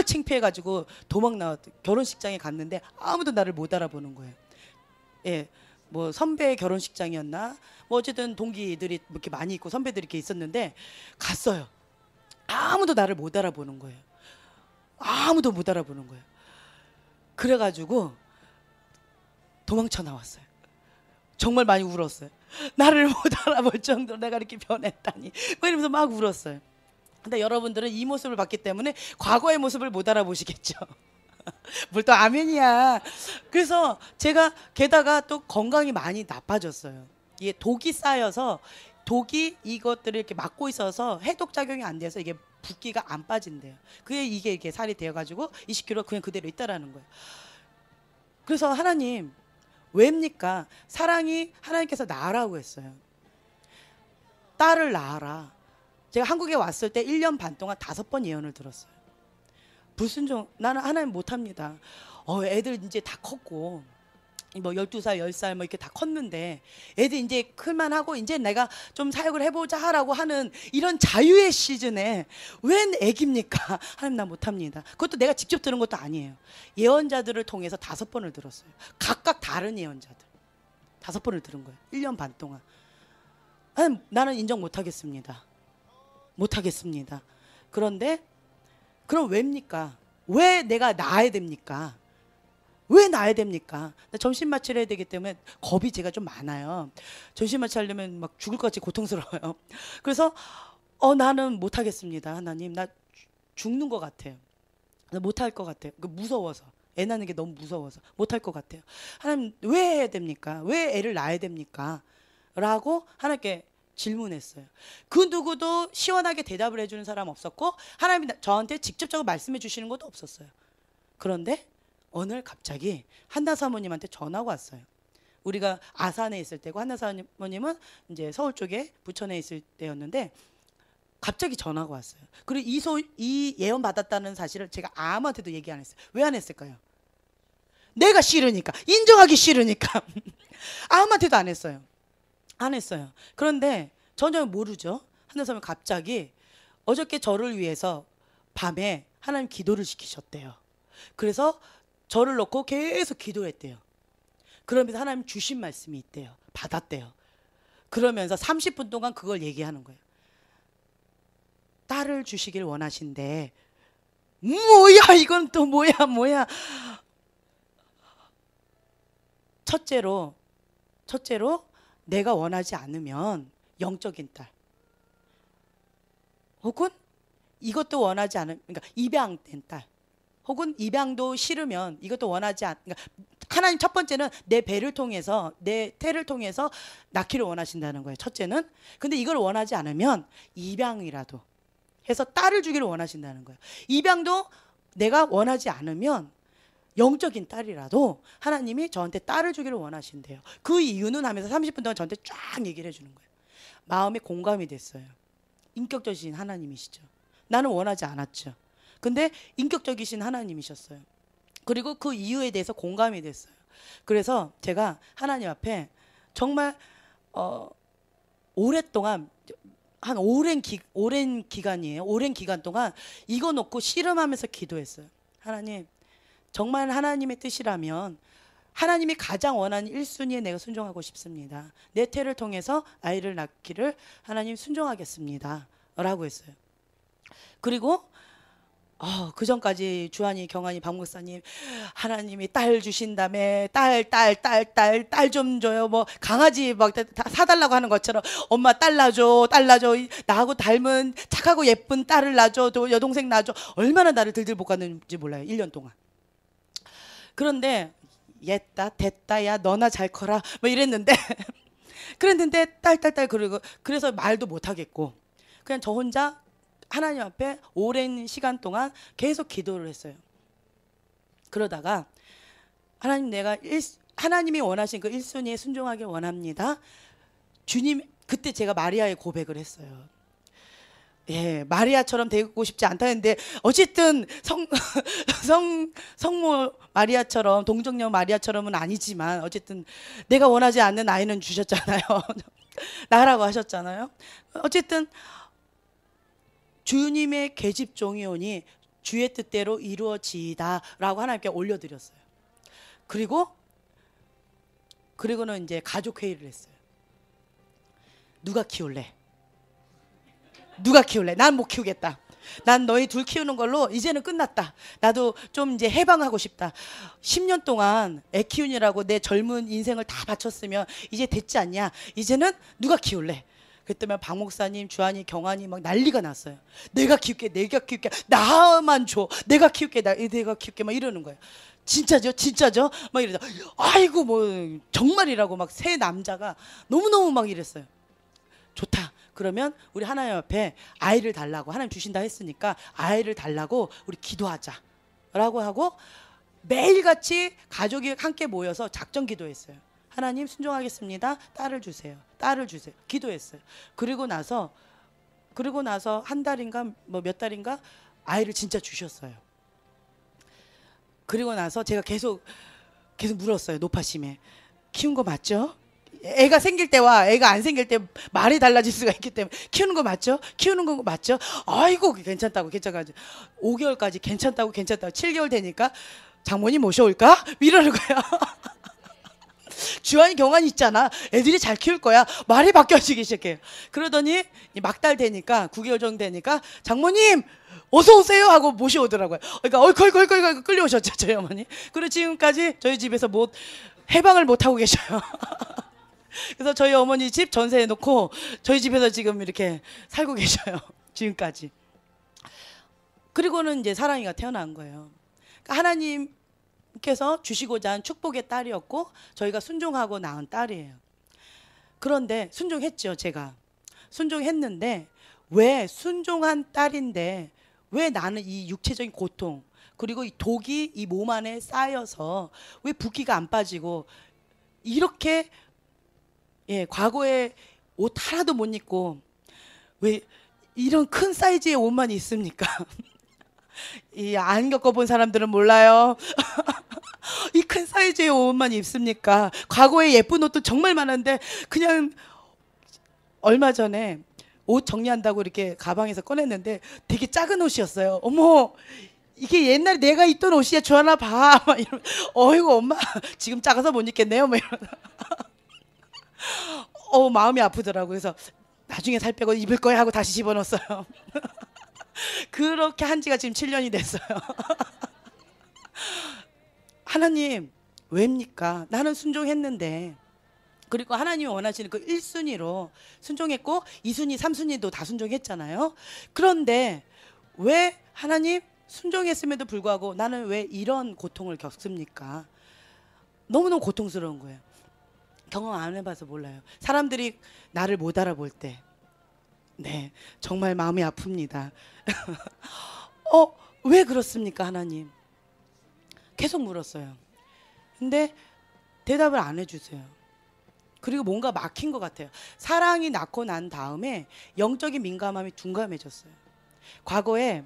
창피해가지고 도망 나왔어요. 결혼식장에 갔는데 아무도 나를 못 알아보는 거예요. 예, 뭐 선배의 결혼식장이었나? 뭐 어쨌든 동기들이 이렇게 많이 있고 선배들이 이렇게 있었는데 갔어요. 아무도 나를 못 알아보는 거예요. 아무도 못 알아보는 거예요. 그래가지고 도망쳐 나왔어요. 정말 많이 울었어요. 나를 못 알아볼 정도로 내가 이렇게 변했다니 뭐 이러면서 막 울었어요. 근데 여러분들은 이 모습을 봤기 때문에 과거의 모습을 못 알아보시겠죠. 뭘 또 아멘이야. 그래서 제가 게다가 또 건강이 많이 나빠졌어요. 이게 독이 쌓여서 독이 이것들을 이렇게 막고 있어서 해독 작용이 안 돼서 이게 붓기가 안 빠진대요. 그게 이게 이렇게 살이 되어가지고 20kg 그냥 그대로 있다라는 거예요. 그래서 하나님 왜입니까? 사랑이 하나님께서 낳으라고 했어요. 딸을 낳아라. 제가 한국에 왔을 때 1년 반 동안 5번 예언을 들었어요. 불순종, 나는 하나님 못합니다. 애들 이제 다 컸고 뭐 12살, 10살 뭐 이렇게 다 컸는데 애들 이제 클만하고 이제 내가 좀 사역을 해보자 하라고 하는 이런 자유의 시즌에 웬 애깁니까? 하나님 나 못합니다. 그것도 내가 직접 들은 것도 아니에요. 예언자들을 통해서 5번을 들었어요. 각각 다른 예언자들 5번을 들은 거예요. 1년 반 동안. 나는 인정 못하겠습니다. 못하겠습니다. 그런데 그럼 왜입니까? 왜 내가 낳아야 됩니까? 왜 낳아야 됩니까? 전신 마취를 해야 되기 때문에 겁이 제가 좀 많아요. 전신 마취하려면 막 죽을 것 같이 고통스러워요. 그래서 나는 못하겠습니다. 하나님 나 죽는 것 같아요. 나 못할 것 같아요. 무서워서. 애 낳는 게 너무 무서워서 못할 것 같아요. 하나님 왜 해야 됩니까? 왜 애를 낳아야 됩니까? 라고 하나님께 질문했어요. 그 누구도 시원하게 대답을 해주는 사람 없었고 하나님이 저한테 직접적으로 말씀해 주시는 것도 없었어요. 그런데 어느 날 갑자기 한나 사모님한테 전화가 왔어요. 우리가 아산에 있을 때고 한나 사모님은 이제 서울 쪽에 부천에 있을 때였는데 갑자기 전화가 왔어요. 그리고 이 예언 받았다는 사실을 제가 아무한테도 얘기 안 했어요. 왜 안 했을까요? 내가 싫으니까, 인정하기 싫으니까 아무한테도 안 했어요. 안 했어요. 그런데 전혀 모르죠. 한나 사모님 갑자기 어저께 저를 위해서 밤에 하나님 기도를 시키셨대요. 그래서 저를 놓고 계속 기도했대요. 그러면서 하나님 주신 말씀이 있대요. 받았대요. 그러면서 30분 동안 그걸 얘기하는 거예요. 딸을 주시길 원하신데 뭐야 이건 또 뭐야. 첫째로 내가 원하지 않으면 영적인 딸 혹은 이것도 원하지 않은 그러니까 입양된 딸 혹은 입양도 싫으면 이것도 원하지 않 그러니까 하나님 첫 번째는 내 배를 통해서 내 태를 통해서 낳기를 원하신다는 거예요. 첫째는. 근데 이걸 원하지 않으면 입양이라도 해서 딸을 주기를 원하신다는 거예요. 입양도 내가 원하지 않으면 영적인 딸이라도 하나님이 저한테 딸을 주기를 원하신대요. 그 이유는 하면서 30분 동안 저한테 쫙 얘기를 해주는 거예요. 마음에 공감이 됐어요. 인격적이신 하나님이시죠. 나는 원하지 않았죠. 근데 인격적이신 하나님이셨어요. 그리고 그 이유에 대해서 공감이 됐어요. 그래서 제가 하나님 앞에 정말 오랫동안 한 오랜 기간이에요. 오랜 기간 동안 이거 놓고 씨름하면서 기도했어요. 하나님 정말 하나님의 뜻이라면 하나님이 가장 원하는 1순위에 내가 순종하고 싶습니다. 내 태를 통해서 아이를 낳기를 하나님 순종하겠습니다. 라고 했어요. 그리고 그 전까지 주한이, 경한이, 박 목사님 하나님이 딸 주신다며 딸 좀 줘요. 뭐 강아지 막 다 사달라고 하는 것처럼 엄마 딸 낳아줘 나하고 닮은 착하고 예쁜 딸을 낳아줘 또 여동생 낳아줘 얼마나 나를 들들 볶았는지 몰라요. 1년 동안. 그런데 옛다 됐다 야 너나 잘 커라 뭐 이랬는데 그랬는데 딸 그러고 그래서 말도 못 하겠고 그냥 저 혼자 하나님 앞에 오랜 시간 동안 계속 기도를 했어요. 그러다가 하나님 내가 하나님이 원하신 그 1순위에 순종하길 원합니다. 주님 그때 제가 마리아의 고백을 했어요. 예, 마리아처럼 되고 싶지 않다는데 어쨌든 성모 마리아처럼 동정녀 마리아처럼은 아니지만 어쨌든 내가 원하지 않는 아이는 주셨잖아요. 나라고 하셨잖아요. 어쨌든 주님의 계집종이오니 주의 뜻대로 이루어지이다라고 하나님께 올려드렸어요. 그리고는 이제 가족 회의를 했어요. 누가 키울래? 누가 키울래? 난 못 키우겠다. 난 너희 둘 키우는 걸로 이제는 끝났다. 나도 좀 이제 해방하고 싶다. 10년 동안 애 키우느라고 내 젊은 인생을 다 바쳤으면 이제 됐지 않냐? 이제는 누가 키울래? 그랬더니 박 목사님, 주한이, 경환이 막 난리가 났어요. 내가 키울게, 내가 키울게, 나만 줘. 내가 키울게, 내가 키울게 막 이러는 거예요. 진짜죠? 진짜죠? 막 이러다. 아이고 뭐 정말이라고 막 새 남자가 너무너무 막 이랬어요. 좋다. 그러면 우리 하나님 앞에 아이를 달라고, 하나님 주신다 했으니까 아이를 달라고 우리 기도하자 라고 하고 매일같이 가족이 함께 모여서 작전 기도했어요. 하나님 순종하겠습니다. 딸을 주세요. 딸을 주세요. 기도했어요. 그리고 나서 한 달인가 뭐 몇 달인가 아이를 진짜 주셨어요. 그리고 나서 제가 계속 물었어요. 노파심에. 키운 거 맞죠? 애가 생길 때와 애가 안 생길 때 말이 달라질 수가 있기 때문에 키우는 거 맞죠? 키우는 거 맞죠? 아이고 괜찮다고 5개월까지 괜찮다고 7개월 되니까 장모님 모셔올까? 이러는 거야. 주한이 경환이 있잖아. 애들이 잘 키울 거야. 말이 바뀌어지기 시작해요. 그러더니 막달 되니까 9개월 정도 되니까 장모님 어서 오세요 하고 모셔오더라고요. 그러니까 얼컬 끌려오셨죠 저희 어머니. 그리고 지금까지 저희 집에서 해방을 못 하고 계셔요. 그래서 저희 어머니 집 전세해 놓고 저희 집에서 지금 이렇게 살고 계셔요. 지금까지. 그리고는 이제 사랑이가 태어난 거예요. 그러니까 하나님께서 주시고자 한 축복의 딸이었고 저희가 순종하고 낳은 딸이에요. 그런데 순종했죠. 제가 순종했는데 왜 순종한 딸인데 왜 나는 이 육체적인 고통 그리고 이 독이 이 몸 안에 쌓여서 왜 붓기가 안 빠지고 이렇게 과거에 옷 하나도 못 입고 왜 이런 큰 사이즈의 옷만 있습니까? 이 안 겪어본 사람들은 몰라요. 이 큰 사이즈의 옷만 입습니까? 과거에 예쁜 옷도 정말 많은데 그냥 얼마 전에 옷 정리한다고 이렇게 가방에서 꺼냈는데 되게 작은 옷이었어요. 어머 이게 옛날에 내가 입던 옷이야 주하나 봐. 막 이러면 어이구 엄마 지금 작아서 못 입겠네요. 막 이러면서 마음이 아프더라고요. 그래서 나중에 살 빼고 입을 거야 하고 다시 집어넣었어요. 그렇게 한 지가 지금 7년이 됐어요. 하나님 왜입니까? 나는 순종했는데 그리고 하나님이 원하시는 그 1순위로 순종했고 2순위, 3순위도 다 순종했잖아요. 그런데 왜 하나님 순종했음에도 불구하고 나는 왜 이런 고통을 겪습니까? 너무너무 고통스러운 거예요. 경험 안 해봐서 몰라요. 사람들이 나를 못 알아볼 때 정말 마음이 아픕니다. 왜 그렇습니까 하나님? 계속 물었어요. 근데 대답을 안 해주세요. 그리고 뭔가 막힌 것 같아요. 사랑이 낳고 난 다음에 영적인 민감함이 둔감해졌어요. 과거에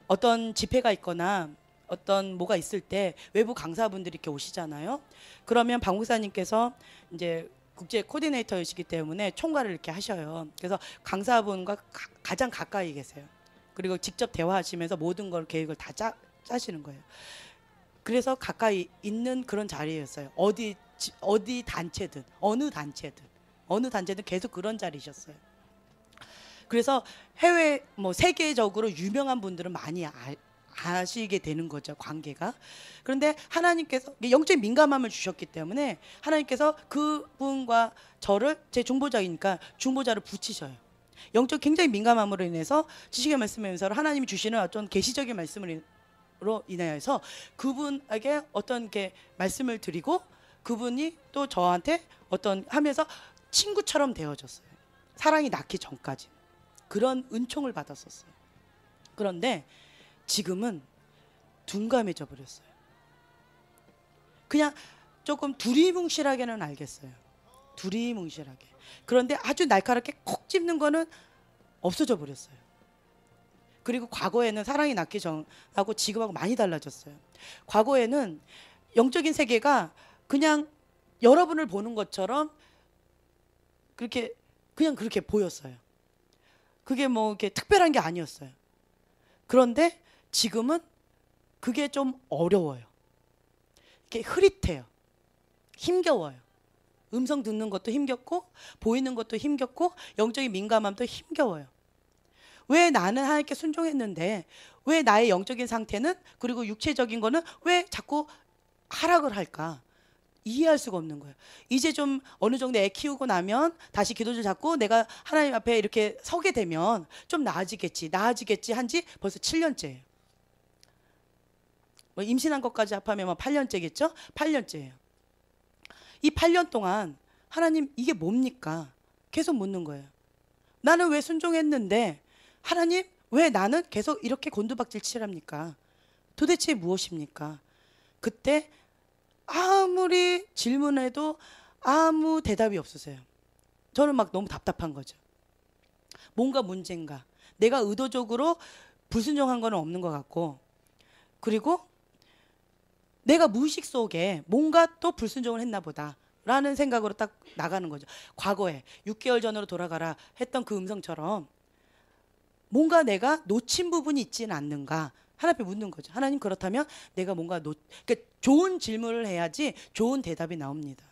어떤 집회가 있거나 어떤 뭐가 있을 때 외부 강사분들이 이렇게 오시잖아요. 그러면 박 목사님께서 이제 국제 코디네이터이시기 때문에 총괄을 이렇게 하셔요. 그래서 강사분과 가장 가까이 계세요. 그리고 직접 대화하시면서 모든 걸 계획을 다 짜시는 거예요. 그래서 가까이 있는 그런 자리였어요. 어디 단체든 어느 단체든 계속 그런 자리셨어요. 그래서 해외 세계적으로 유명한 분들은 많이 아시게 되는 거죠. 관계가. 그런데 하나님께서 영적인 민감함을 주셨기 때문에 하나님께서 그분과 저를 제 중보자이니까 중보자를 붙이셔요. 영적 굉장히 민감함으로 인해서 지식의 말씀에서 하나님이 주시는 어떤 계시적인 말씀으로 인하여서 그분에게 어떤 게 말씀을 드리고 그분이 또 저한테 어떤 하면서 친구처럼 되어졌어요. 사랑이 낳기 전까지 그런 은총을 받았었어요. 그런데 지금은 둔감해져 버렸어요. 그냥 조금 두리뭉실하게는 알겠어요. 두리뭉실하게. 그런데 아주 날카롭게 콕 집는 거는 없어져 버렸어요. 그리고 과거에는 사랑이 낳기 전하고 지금하고 많이 달라졌어요. 과거에는 영적인 세계가 그냥 여러분을 보는 것처럼 그냥 그렇게 보였어요. 그게 뭐 이렇게 특별한 게 아니었어요. 그런데 지금은 그게 좀 어려워요. 이렇게 흐릿해요. 힘겨워요. 음성 듣는 것도 힘겹고 보이는 것도 힘겹고 영적인 민감함도 힘겨워요. 왜 나는 하나님께 순종했는데 왜 나의 영적인 상태는 그리고 육체적인 거는 왜 자꾸 하락을 할까? 이해할 수가 없는 거예요. 이제 좀 어느 정도 애 키우고 나면 다시 기도를 잡고 내가 하나님 앞에 이렇게 서게 되면 좀 나아지겠지 한지 벌써 7년째예요. 뭐 임신한 것까지 합하면 뭐 8년째겠죠? 8년째예요. 이 8년 동안 하나님 이게 뭡니까? 계속 묻는 거예요. 나는 왜 순종했는데 하나님 왜 나는 계속 이렇게 곤두박질 치랍니까? 도대체 무엇입니까? 그때 아무리 질문해도 아무 대답이 없으세요. 저는 막 너무 답답한 거죠. 뭔가 문제인가? 내가 의도적으로 불순종한 건 없는 것 같고, 그리고 내가 무의식 속에 뭔가 또 불순종을 했나 보다 라는 생각으로 딱 나가는 거죠. 과거에 6개월 전으로 돌아가라 했던 그 음성처럼 뭔가 내가 놓친 부분이 있지는 않는가 하나님 앞에 묻는 거죠. 하나님 그렇다면 내가 뭔가 그러니까 좋은 질문을 해야지 좋은 대답이 나옵니다.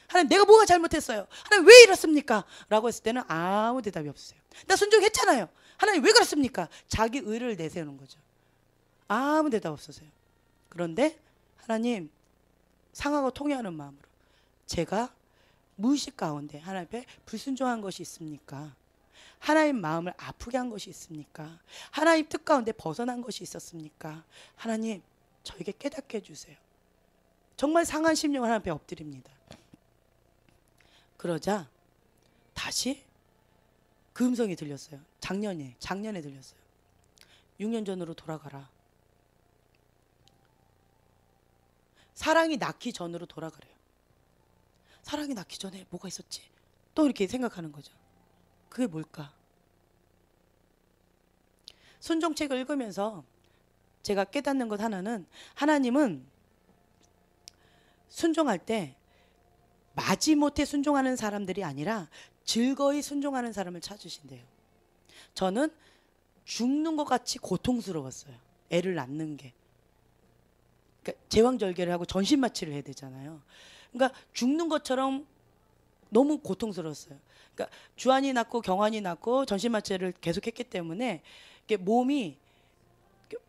하나님 내가 뭐가 잘못했어요? 하나님 왜 이렇습니까? 라고 했을 때는 아무 대답이 없어요. 나 순종했잖아요. 하나님 왜 그렇습니까? 자기 의를 내세우는 거죠. 아무 대답 없으세요. 그런데 하나님 상하고 통회하는 마음으로 제가 무의식 가운데 하나님 앞에 불순종한 것이 있습니까? 하나님 마음을 아프게 한 것이 있습니까? 하나님 뜻 가운데 벗어난 것이 있었습니까? 하나님 저에게 깨닫게 해주세요. 정말 상한 심령을 하나님 앞에 엎드립니다. 그러자 다시 그 음성이 들렸어요. 작년에 들렸어요. 6년 전으로 돌아가라. 사랑이 낳기 전으로 돌아가래요. 사랑이 낳기 전에 뭐가 있었지? 또 이렇게 생각하는 거죠. 그게 뭘까? 순종책을 읽으면서 제가 깨닫는 것 하나는 하나님은 순종할 때 마지못해 순종하는 사람들이 아니라 즐거이 순종하는 사람을 찾으신대요. 저는 죽는 것 같이 고통스러웠어요. 애를 낳는 게. 그러니까 제왕절개를 하고 전신마취를 해야 되잖아요. 그러니까 죽는 것처럼 너무 고통스러웠어요. 그러니까 주한이 낳고 경환이 낳고 전신마취를 계속했기 때문에 이게 몸이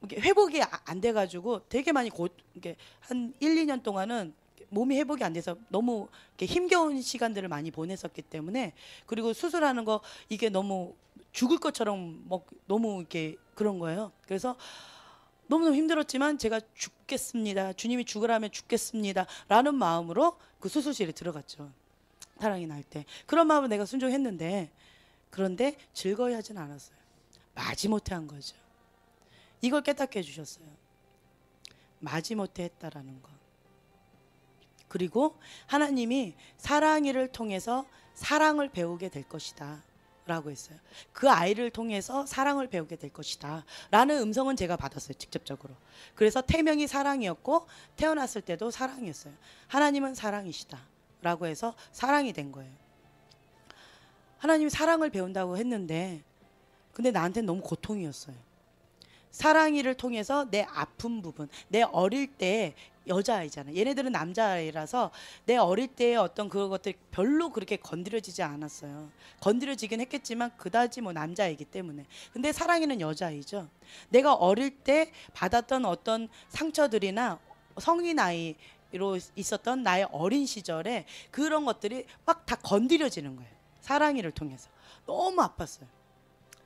이게 회복이 안 돼가지고 되게 많이 이게 한 1, 2년 동안은 몸이 회복이 안 돼서 너무 힘겨운 시간들을 많이 보냈었기 때문에 그리고 수술하는 거 이게 너무 죽을 것처럼 뭐 너무 이렇게 그런 거예요. 그래서 너무너무 힘들었지만 제가 죽겠습니다. 주님이 죽으라면 죽겠습니다. 라는 마음으로 그 수술실에 들어갔죠. 사랑이 날 때. 그런 마음으로 내가 순종했는데 그런데 즐거이 하진 않았어요. 마지못해 한 거죠. 이걸 깨닫게 해주셨어요. 마지못해 했다라는 거. 그리고 하나님이 사랑이를 통해서 사랑을 배우게 될 것이다 라고 했어요. 그 아이를 통해서 사랑을 배우게 될 것이다 라는 음성은 제가 받았어요. 직접적으로. 그래서 태명이 사랑이었고 태어났을 때도 사랑이었어요. 하나님은 사랑이시다 라고 해서 사랑이 된 거예요. 하나님이 사랑을 배운다고 했는데 근데 나한테는 너무 고통이었어요. 사랑이를 통해서 내 아픈 부분, 내 어릴 때 여자아이잖아. 얘네들은 남자아이라서 내 어릴 때의 어떤 그것들 별로 그렇게 건드려지지 않았어요. 건드려지긴 했겠지만 그다지 뭐 남자이기 때문에. 근데 사랑이는 여자아이죠. 내가 어릴 때 받았던 어떤 상처들이나 성인 아이로 있었던 나의 어린 시절에 그런 것들이 막 다 건드려지는 거예요. 사랑이를 통해서. 너무 아팠어요.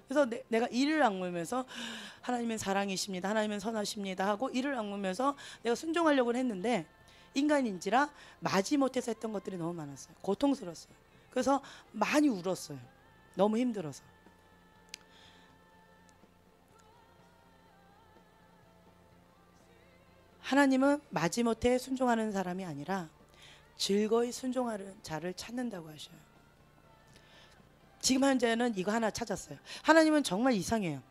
그래서 내가 이를 악물면서 하나님은 사랑이십니다. 하나님은 선하십니다 하고 이를 악물면서 내가 순종하려고 했는데 인간인지라 마지못해서 했던 것들이 너무 많았어요. 고통스러웠어요. 그래서 많이 울었어요. 너무 힘들어서. 하나님은 마지못해 순종하는 사람이 아니라 즐거이 순종하는 자를 찾는다고 하셔요. 지금 현재는 이거 하나 찾았어요. 하나님은 정말 이상해요.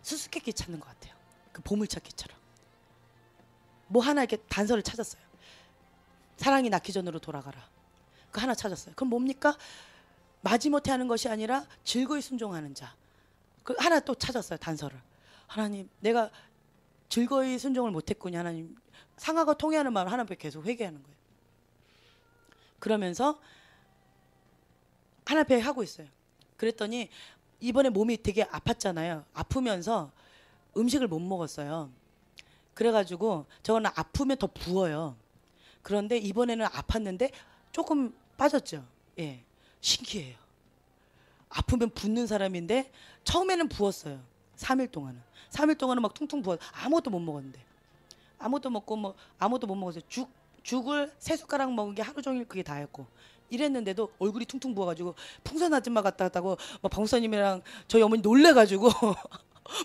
수수께끼 찾는 것 같아요. 그 보물찾기처럼. 뭐 하나 이렇게 단서를 찾았어요. 사랑이 낳기 전으로 돌아가라. 그 하나 찾았어요. 그럼 뭡니까? 마지못해 하는 것이 아니라 즐거이 순종하는 자. 그 하나 또 찾았어요. 단서를. 하나님 내가 즐거이 순종을 못했군요. 하나님 상하고 통회하는 마음을 하나님 앞에 계속 회개하는 거예요. 그러면서 하나님 앞에 하고 있어요. 그랬더니 이번에 몸이 되게 아팠잖아요. 아프면서 음식을 못 먹었어요. 그래가지고 저거는 아프면 더 부어요. 그런데 이번에는 아팠는데 조금 빠졌죠. 예, 신기해요. 아프면 붓는 사람인데 처음에는 부었어요. 3일 동안은. 3일 동안은 막 퉁퉁 부어. 아무것도 못 먹었는데. 아무것도 먹고 뭐 아무것도 못 먹었어요. 죽을 3숟가락 먹은 게 하루 종일 그게 다였고. 이랬는데도 얼굴이 퉁퉁 부어가지고 풍선 아줌마 같다고 막 방사님이랑 저희 어머니 놀래가지고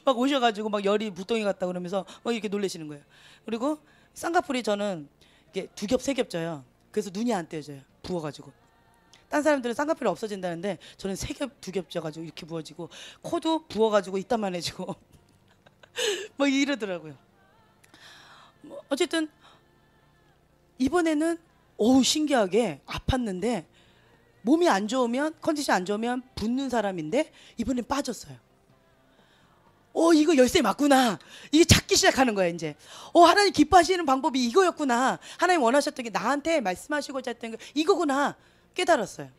막 오셔가지고 막 열이 불덩이 같다 그러면서 막 이렇게 놀래시는 거예요. 그리고 쌍꺼풀이 저는 이게 2겹 3겹 져요. 그래서 눈이 안 떼져요. 부어가지고. 딴 사람들은 쌍꺼풀이 없어진다는데 저는 3겹 2겹 져가지고 이렇게 부어지고 코도 부어가지고 이따만해지고 막 이러더라고요. 뭐 어쨌든 이번에는 신기하게 아팠는데 몸이 안 좋으면 컨디션 안 좋으면 붓는 사람인데 이번엔 빠졌어요. 이거 열쇠 맞구나. 이게 찾기 시작하는 거예요, 이제. 하나님 기뻐하시는 방법이 이거였구나. 하나님 원하셨던 게 나한테 말씀하시고자 했던 게 이거구나. 깨달았어요.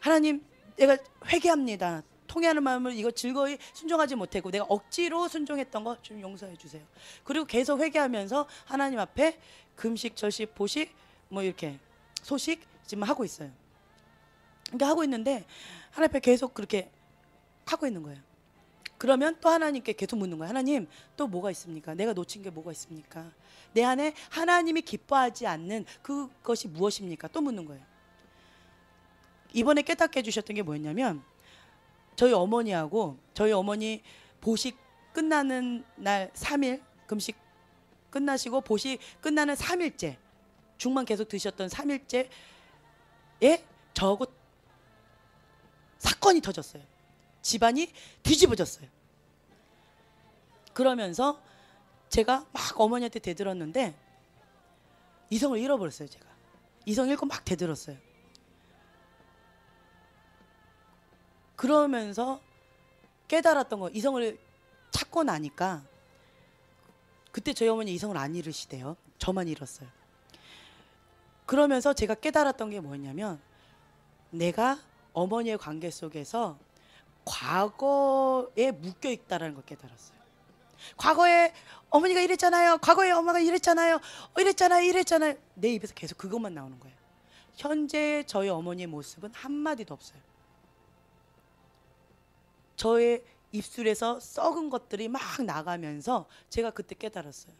하나님, 내가 회개합니다. 통회하는 마음을 이거 즐거이 순종하지 못했고 내가 억지로 순종했던 거 좀 용서해 주세요. 그리고 계속 회개하면서 하나님 앞에 금식, 절식, 보식 뭐 이렇게 소식 지금 하고 있어요. 그러니까 하고 있는데 하나님 앞에 계속 그렇게 하고 있는 거예요. 그러면 또 하나님께 계속 묻는 거예요. 하나님 또 뭐가 있습니까? 내가 놓친 게 뭐가 있습니까? 내 안에 하나님이 기뻐하지 않는 그것이 무엇입니까? 또 묻는 거예요. 이번에 깨닫게 해주셨던 게 뭐였냐면 저희 어머니 보식 끝나는 날 3일 금식 끝나시고 보식 끝나는 3일째 죽만 계속 드셨던 3일째에 저하고 사건이 터졌어요. 집안이 뒤집어졌어요. 그러면서 제가 막 어머니한테 대들었는데 이성을 잃어버렸어요. 제가 이성 잃고 막 대들었어요. 그러면서 깨달았던 거, 이성을 찾고 나니까 그때 저희 어머니 이성을 안 잃으시대요. 저만 잃었어요. 그러면서 제가 깨달았던 게 뭐였냐면 내가 어머니의 관계 속에서 과거에 묶여 있다라는 걸 깨달았어요. 과거에 어머니가 이랬잖아요. 과거에 엄마가 이랬잖아요. 이랬잖아요. 내 입에서 계속 그것만 나오는 거예요. 현재 저희 어머니의 모습은 한마디도 없어요. 저의 입술에서 썩은 것들이 막 나가면서 제가 그때 깨달았어요.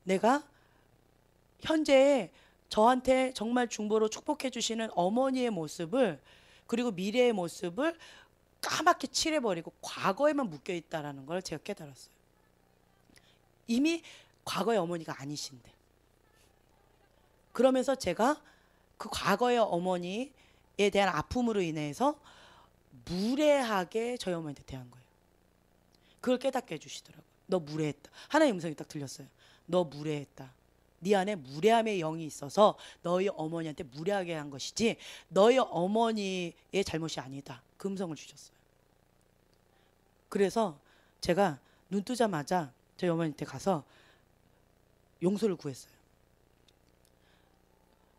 내가 현재 저한테 정말 중보로 축복해 주시는 어머니의 모습을 그리고 미래의 모습을 까맣게 칠해버리고 과거에만 묶여있다는 걸 제가 깨달았어요. 이미 과거의 어머니가 아니신데. 그러면서 제가 그 과거의 어머니에 대한 아픔으로 인해서 무례하게 저희 어머니한테 대한 거예요. 그걸 깨닫게 해주시더라고요. 너 무례했다. 하나의 음성이 딱 들렸어요. 너 무례했다. 네 안에 무례함의 영이 있어서 너희 어머니한테 무례하게 한 것이지 너희 어머니의 잘못이 아니다. 그 음성을 주셨어요. 그래서 제가 눈 뜨자마자 저희 어머니한테 가서 용서를 구했어요.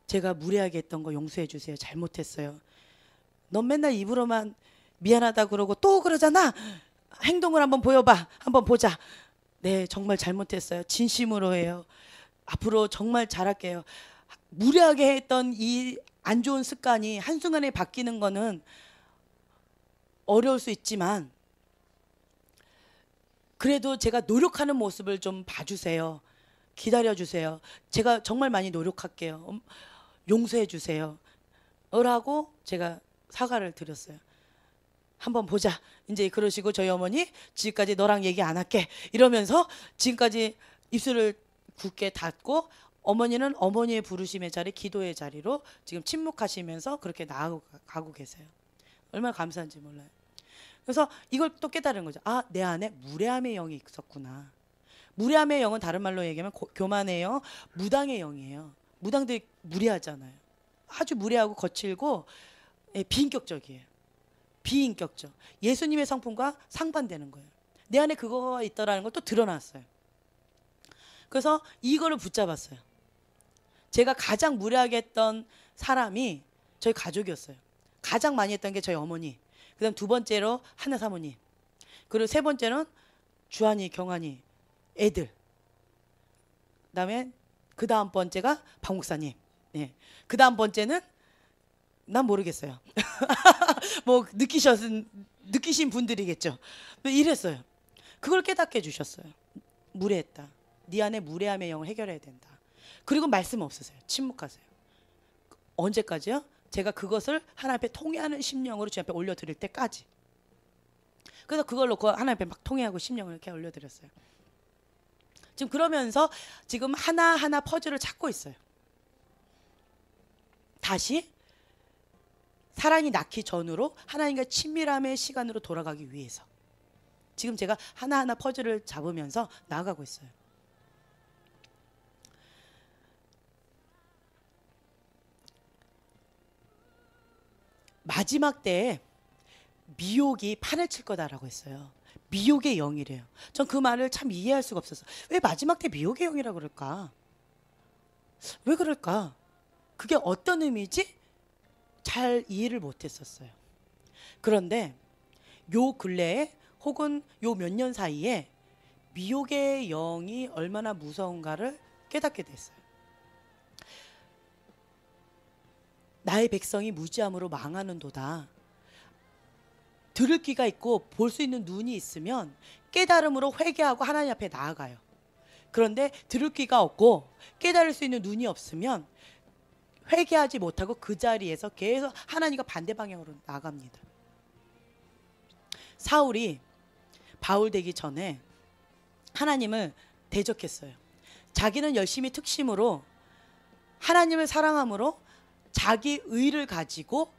제가 무례하게 했던 거 용서해 주세요. 잘못했어요. 넌 맨날 입으로만 미안하다 그러고 또 그러잖아. 행동을 한번 보여봐. 한번 보자. 네, 정말 잘못했어요. 진심으로 해요. 앞으로 정말 잘할게요. 무례하게 했던 이 안 좋은 습관이 한순간에 바뀌는 거는 어려울 수 있지만 그래도 제가 노력하는 모습을 좀 봐주세요. 기다려주세요. 제가 정말 많이 노력할게요. 용서해 주세요. 라고 제가 사과를 드렸어요. 한번 보자. 이제 그러시고 저희 어머니 지금까지 너랑 얘기 안 할게 이러면서 지금까지 입술을 굳게 닫고 어머니는 어머니의 부르심의 자리, 기도의 자리로 지금 침묵하시면서 그렇게 나아가고 계세요. 얼마나 감사한지 몰라요. 그래서 이걸 또 깨달은 거죠. 내 안에 무례함의 영이 있었구나. 무례함의 영은 다른 말로 얘기하면 교만의 영, 무당의 영이에요. 무당들이 무례하잖아요. 아주 무례하고 거칠고 비인격적이에요. 비인격적. 예수님의 성품과 상반되는 거예요. 내 안에 그거가 있다라는 걸 또 드러났어요. 그래서 이거를 붙잡았어요. 제가 가장 무례하게 했던 사람이 저희 가족이었어요. 가장 많이 했던 게 저희 어머니. 그다음 두 번째로 하나 사모님. 그리고 세 번째는 주한이, 경한이, 애들. 그다음에 그 다음 번째가 박 목사님. 예. 그 다음 번째는 난 모르겠어요. 뭐 느끼신 분들이겠죠. 이랬어요. 그걸 깨닫게 해주셨어요. 무례했다. 네 안에 무례함의 영을 해결해야 된다. 그리고 말씀 없으세요. 침묵하세요. 언제까지요? 제가 그것을 하나님 앞에 통회하는 심령으로 주님 앞에 올려드릴 때까지. 그래서 그걸 놓고 하나님 앞에 막 통회하고 심령을 이렇게 올려드렸어요. 지금 그러면서 지금 하나하나 퍼즐을 찾고 있어요. 다시 사랑이 낳기 전으로 하나님과 친밀함의 시간으로 돌아가기 위해서 지금 제가 하나하나 퍼즐을 잡으면서 나아가고 있어요. 마지막 때에 미혹이 판을 칠 거다라고 했어요. 미혹의 영이래요. 전 그 말을 참 이해할 수가 없었어요. 왜 마지막 때 미혹의 영이라고 그럴까? 왜 그럴까? 그게 어떤 의미지? 잘 이해를 못했었어요. 그런데 요 근래에 혹은 요 몇 년 사이에 미혹의 영이 얼마나 무서운가를 깨닫게 됐어요. 나의 백성이 무지함으로 망하는도다. 들을 귀가 있고 볼 수 있는 눈이 있으면 깨달음으로 회개하고 하나님 앞에 나아가요. 그런데 들을 귀가 없고 깨달을 수 있는 눈이 없으면 회개하지 못하고 그 자리에서 계속 하나님과 반대 방향으로 나갑니다. 사울이 바울 되기 전에 하나님을 대적했어요. 자기는 열심히 특심으로 하나님을 사랑함으로 자기 의를 가지고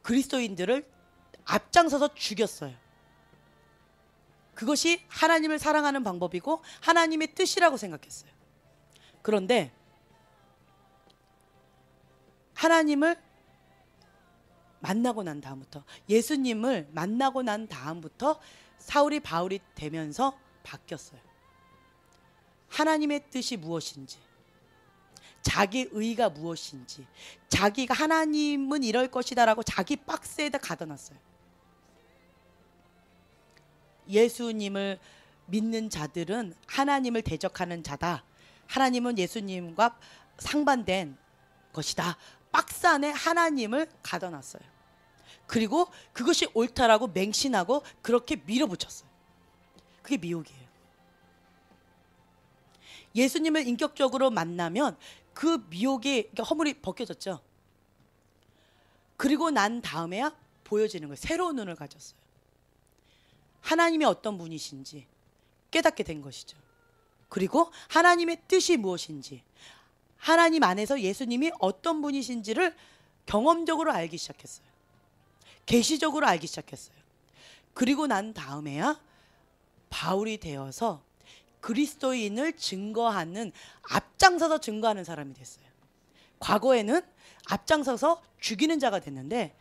그리스도인들을 앞장서서 죽였어요. 그것이 하나님을 사랑하는 방법이고 하나님의 뜻이라고 생각했어요. 그런데 하나님을 만나고 난 다음부터, 예수님을 만나고 난 다음부터 사울이 바울이 되면서 바뀌었어요. 하나님의 뜻이 무엇인지, 자기 의가 무엇인지, 자기가 하나님은 이럴 것이다라고 자기 박스에다 가둬놨어요. 예수님을 믿는 자들은 하나님을 대적하는 자다. 하나님은 예수님과 상반된 것이다. 박스 안에 하나님을 가둬놨어요. 그리고 그것이 옳다라고 맹신하고 그렇게 밀어붙였어요. 그게 미혹이에요. 예수님을 인격적으로 만나면 그 미혹이 허물이 벗겨졌죠. 그리고 난 다음에야 보여지는 거예요. 새로운 눈을 가졌어요. 하나님이 어떤 분이신지 깨닫게 된 것이죠. 그리고 하나님의 뜻이 무엇인지, 하나님 안에서 예수님이 어떤 분이신지를 경험적으로 알기 시작했어요. 계시적으로 알기 시작했어요. 그리고 난 다음에야 바울이 되어서 그리스도인을 증거하는, 앞장서서 증거하는 사람이 됐어요. 과거에는 앞장서서 죽이는 자가 됐는데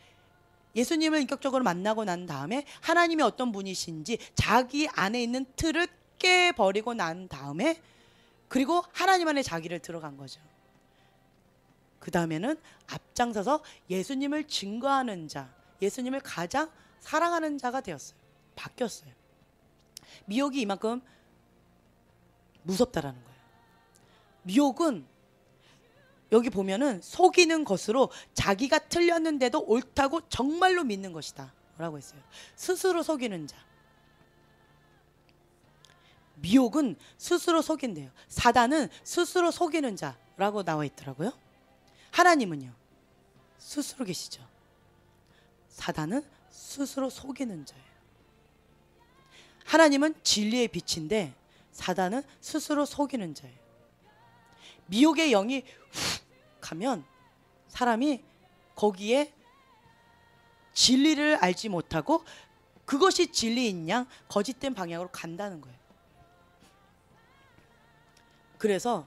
예수님을 인격적으로 만나고 난 다음에 하나님이 어떤 분이신지 자기 안에 있는 틀을 깨버리고 난 다음에, 그리고 하나님 안에 자기를 들어간 거죠. 그 다음에는 앞장서서 예수님을 증거하는 자, 예수님을 가장 사랑하는 자가 되었어요. 바뀌었어요. 미혹이 이만큼 무섭다라는 거예요. 미혹은 여기 보면은 속이는 것으로 자기가 틀렸는데도 옳다고 정말로 믿는 것이다 라고 했어요. 스스로 속이는 자. 미혹은 스스로 속인대요. 사단은 스스로 속이는 자라고 나와 있더라고요. 하나님은요, 스스로 계시죠. 사단은 스스로 속이는 자예요. 하나님은 진리의 빛인데 사단은 스스로 속이는 자예요. 미혹의 영이 훅 가면 사람이 거기에 진리를 알지 못하고 그것이 진리인 양 거짓된 방향으로 간다는 거예요. 그래서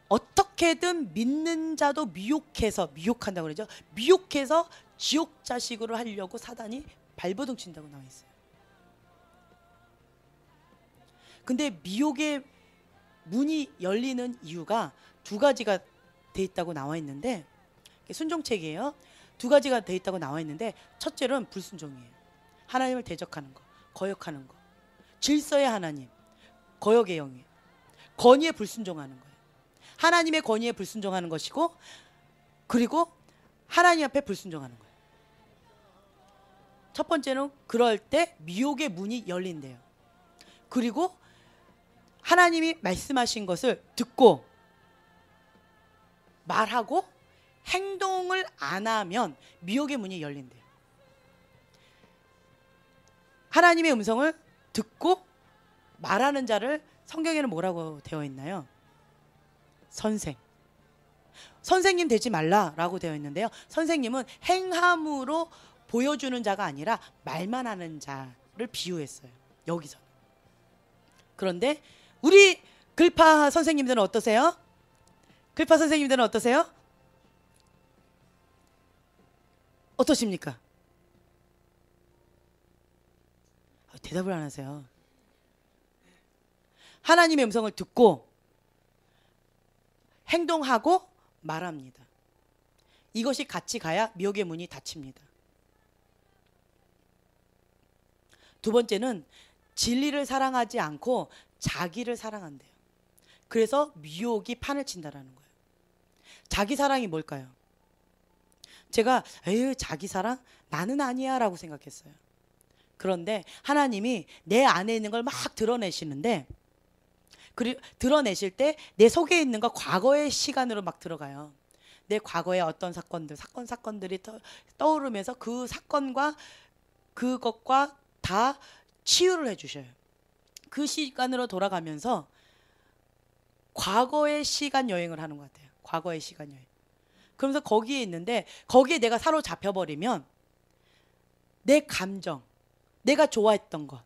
어떻게든 믿는 자도 미혹한다고 그러죠. 미혹해서 지옥 자식으로 하려고 사단이 발버둥 친다고 나와 있어요. 근데 미혹의 문이 열리는 이유가 두 가지가 돼 있다고 나와 있는데, 순종책이에요. 두 가지가 돼 있다고 나와 있는데 첫째는 불순종이에요. 하나님을 대적하는 거, 거역하는 거. 질서의 하나님, 거역의 영이에요. 권위에 불순종하는 거예요. 하나님의 권위에 불순종하는 것이고, 그리고 하나님 앞에 불순종하는 거예요. 첫 번째는 그럴 때 미혹의 문이 열린대요. 그리고 하나님이 말씀하신 것을 듣고 말하고 행동을 안 하면 미혹의 문이 열린대요. 하나님의 음성을 듣고 말하는 자를 성경에는 뭐라고 되어 있나요? 선생님 되지 말라라고 되어 있는데요. 선생님은 행함으로 보여주는 자가 아니라 말만 하는 자를 비유했어요. 여기서. 그런데 우리 글파 선생님들은 어떠세요? 글파 선생님들은 어떠세요? 어떠십니까? 대답을 안 하세요. 하나님의 음성을 듣고 행동하고 말합니다. 이것이 같이 가야 미혹의 문이 닫힙니다. 두 번째는 진리를 사랑하지 않고 자기를 사랑한대요. 그래서 미혹이 판을 친다라는 거예요. 자기 사랑이 뭘까요? 제가 에휴 자기 사랑? 나는 아니야 라고 생각했어요. 그런데 하나님이 내 안에 있는 걸 막 드러내시는데, 그리고 드러내실 때 내 속에 있는 거 과거의 시간으로 막 들어가요. 내 과거의 어떤 사건들이 떠오르면서 그 사건과 그것과 다 치유를 해주셔요. 그 시간으로 돌아가면서 과거의 시간 여행을 하는 것 같아요. 과거의 시간 여행. 그러면서 거기에 있는데 거기에 내가 사로잡혀버리면 내 감정, 내가 좋아했던 것,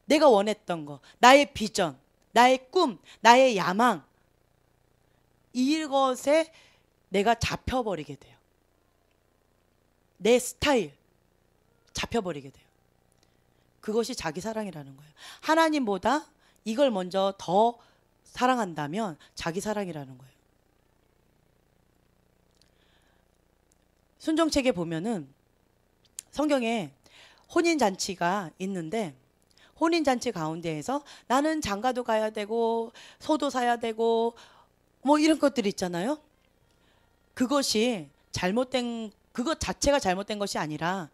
내가 원했던 것, 나의 비전, 나의 꿈, 나의 야망, 이것에 내가 잡혀버리게 돼요. 내 스타일 잡혀버리게 돼요. 그것이 자기 사랑이라는 거예요. 하나님보다 이걸 먼저 더 사랑한다면 자기 사랑이라는 거예요. 순종책에 보면은 성경에 혼인잔치가 있는데, 혼인잔치 가운데에서 나는 장가도 가야 되고 소도 사야 되고 뭐 이런 것들이 있잖아요. 그것이 그것 자체가 잘못된 것이 아니라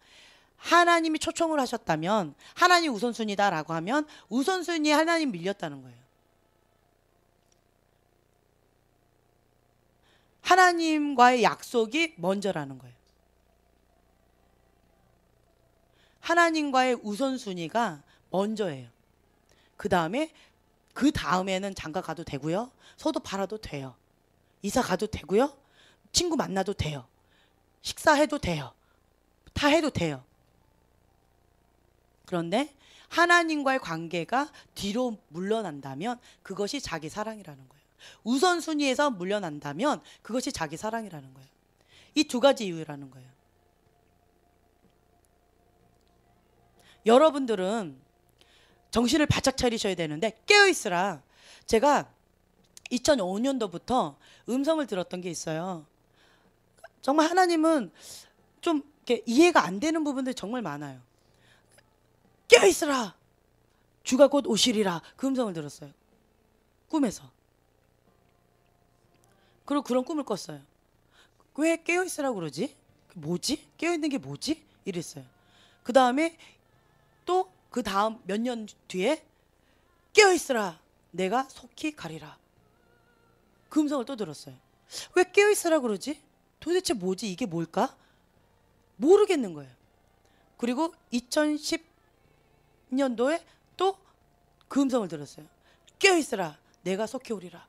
하나님이 초청을 하셨다면, 하나님 우선순위다라고 하면 우선순위에 하나님 밀렸다는 거예요. 하나님과의 약속이 먼저라는 거예요. 하나님과의 우선순위가 먼저예요. 그 다음에는 장가 가도 되고요. 소도 팔아도 돼요. 이사 가도 되고요. 친구 만나도 돼요. 식사해도 돼요. 다 해도 돼요. 그런데 하나님과의 관계가 뒤로 물러난다면 그것이 자기 사랑이라는 거예요. 우선순위에서 물러난다면 그것이 자기 사랑이라는 거예요. 이 두 가지 이유라는 거예요. 여러분들은 정신을 바짝 차리셔야 되는데 깨어있으라. 제가 2005년도부터 음성을 들었던 게 있어요. 정말 하나님은 좀 이렇게 이해가 안 되는 부분들이 정말 많아요. 깨어있으라. 주가 곧 오시리라. 그 음성을 들었어요. 꿈에서. 그리고 그런 꿈을 꿨어요. 왜 깨어있으라고 그러지? 뭐지? 깨어있는 게 뭐지? 이랬어요. 그 다음에 또 그 다음 몇 년 뒤에 깨어있으라. 내가 속히 가리라. 그 음성을 또 들었어요. 왜 깨어있으라 그러지? 도대체 뭐지? 이게 뭘까? 모르겠는 거예요. 그리고 2010년도에 또 그 음성을 들었어요. 깨어있으라. 내가 속히 오리라.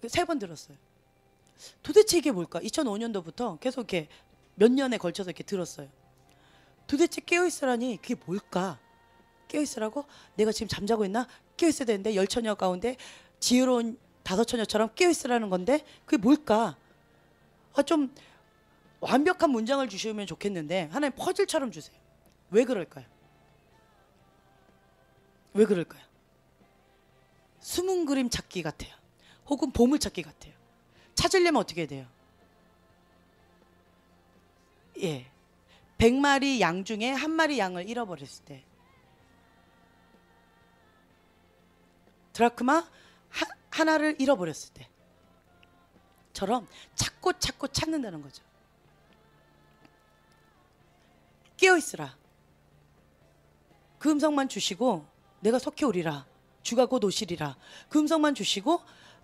3번 들었어요. 도대체 이게 뭘까? 2005년도부터 계속 이렇게 몇 년에 걸쳐서 이렇게 들었어요. 도대체 깨어있으라니 그게 뭘까? 깨어있으라고? 내가 지금 잠자고 있나? 깨어있어야 되는데 10처녀 가운데 지혜로운 5처녀처럼 깨어있으라는 건데 그게 뭘까? 좀 완벽한 문장을 주시면 좋겠는데 하나님 퍼즐처럼 주세요. 왜 그럴까요? 왜 그럴까요? 숨은 그림 찾기 같아요. 혹은 보물 찾기 같아요. 찾으려면 어떻게 해야 돼요? 예. 100마리 양 중에 한 마리 양을 잃어버렸을 때. 드라크마 하나를 잃어버렸을 때처럼 찾고 찾는다는 거죠. 깨어있으라. 그 음성만 주시고 내가 속히 오리라. 주가 곧 오시리라. 그 음성만 주시고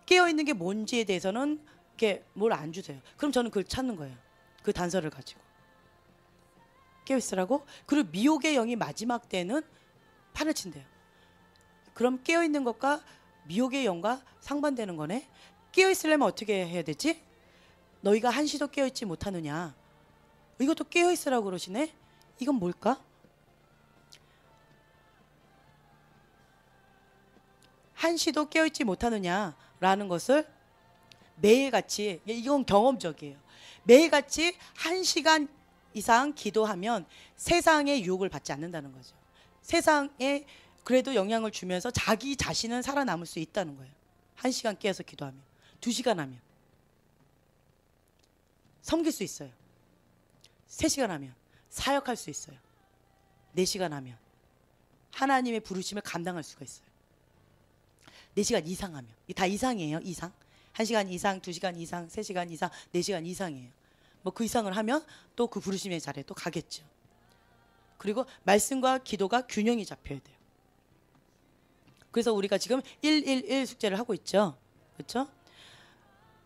깨어있는 게 뭔지에 대해서는 이렇게 뭘 안 주세요. 그럼 저는 그걸 찾는 거예요. 그 단서를 가지고. 깨어있으라고. 그리고 미혹의 영이 마지막 때는 판을 친대요. 그럼 깨어있는 것과 미혹의 영과 상반되는 거네. 깨어있으려면 어떻게 해야 되지? 너희가 한시도 깨어있지 못하느냐. 이것도 깨어있으라고 그러시네. 이건 뭘까? 한시도 깨어있지 못하느냐라는 것을 매일같이, 이건 경험적이에요. 매일같이 1시간 이상 기도하면 세상의 유혹을 받지 않는다는 거죠. 세상에 그래도 영향을 주면서 자기 자신은 살아남을 수 있다는 거예요. 1시간 깨어서 기도하면. 2시간 하면 섬길 수 있어요. 3시간 하면 사역할 수 있어요. 4시간 하면 하나님의 부르심을 감당할 수가 있어요. 4시간 이상 하면. 다 이상이에요. 이상. 1시간 이상, 2시간 이상, 3시간 이상, 4시간 이상이에요. 뭐 그 이상을 하면 또 그 부르심의 자리에 또 가겠죠. 그리고 말씀과 기도가 균형이 잡혀야 돼요. 그래서 우리가 지금 111 숙제를 하고 있죠. 그렇죠?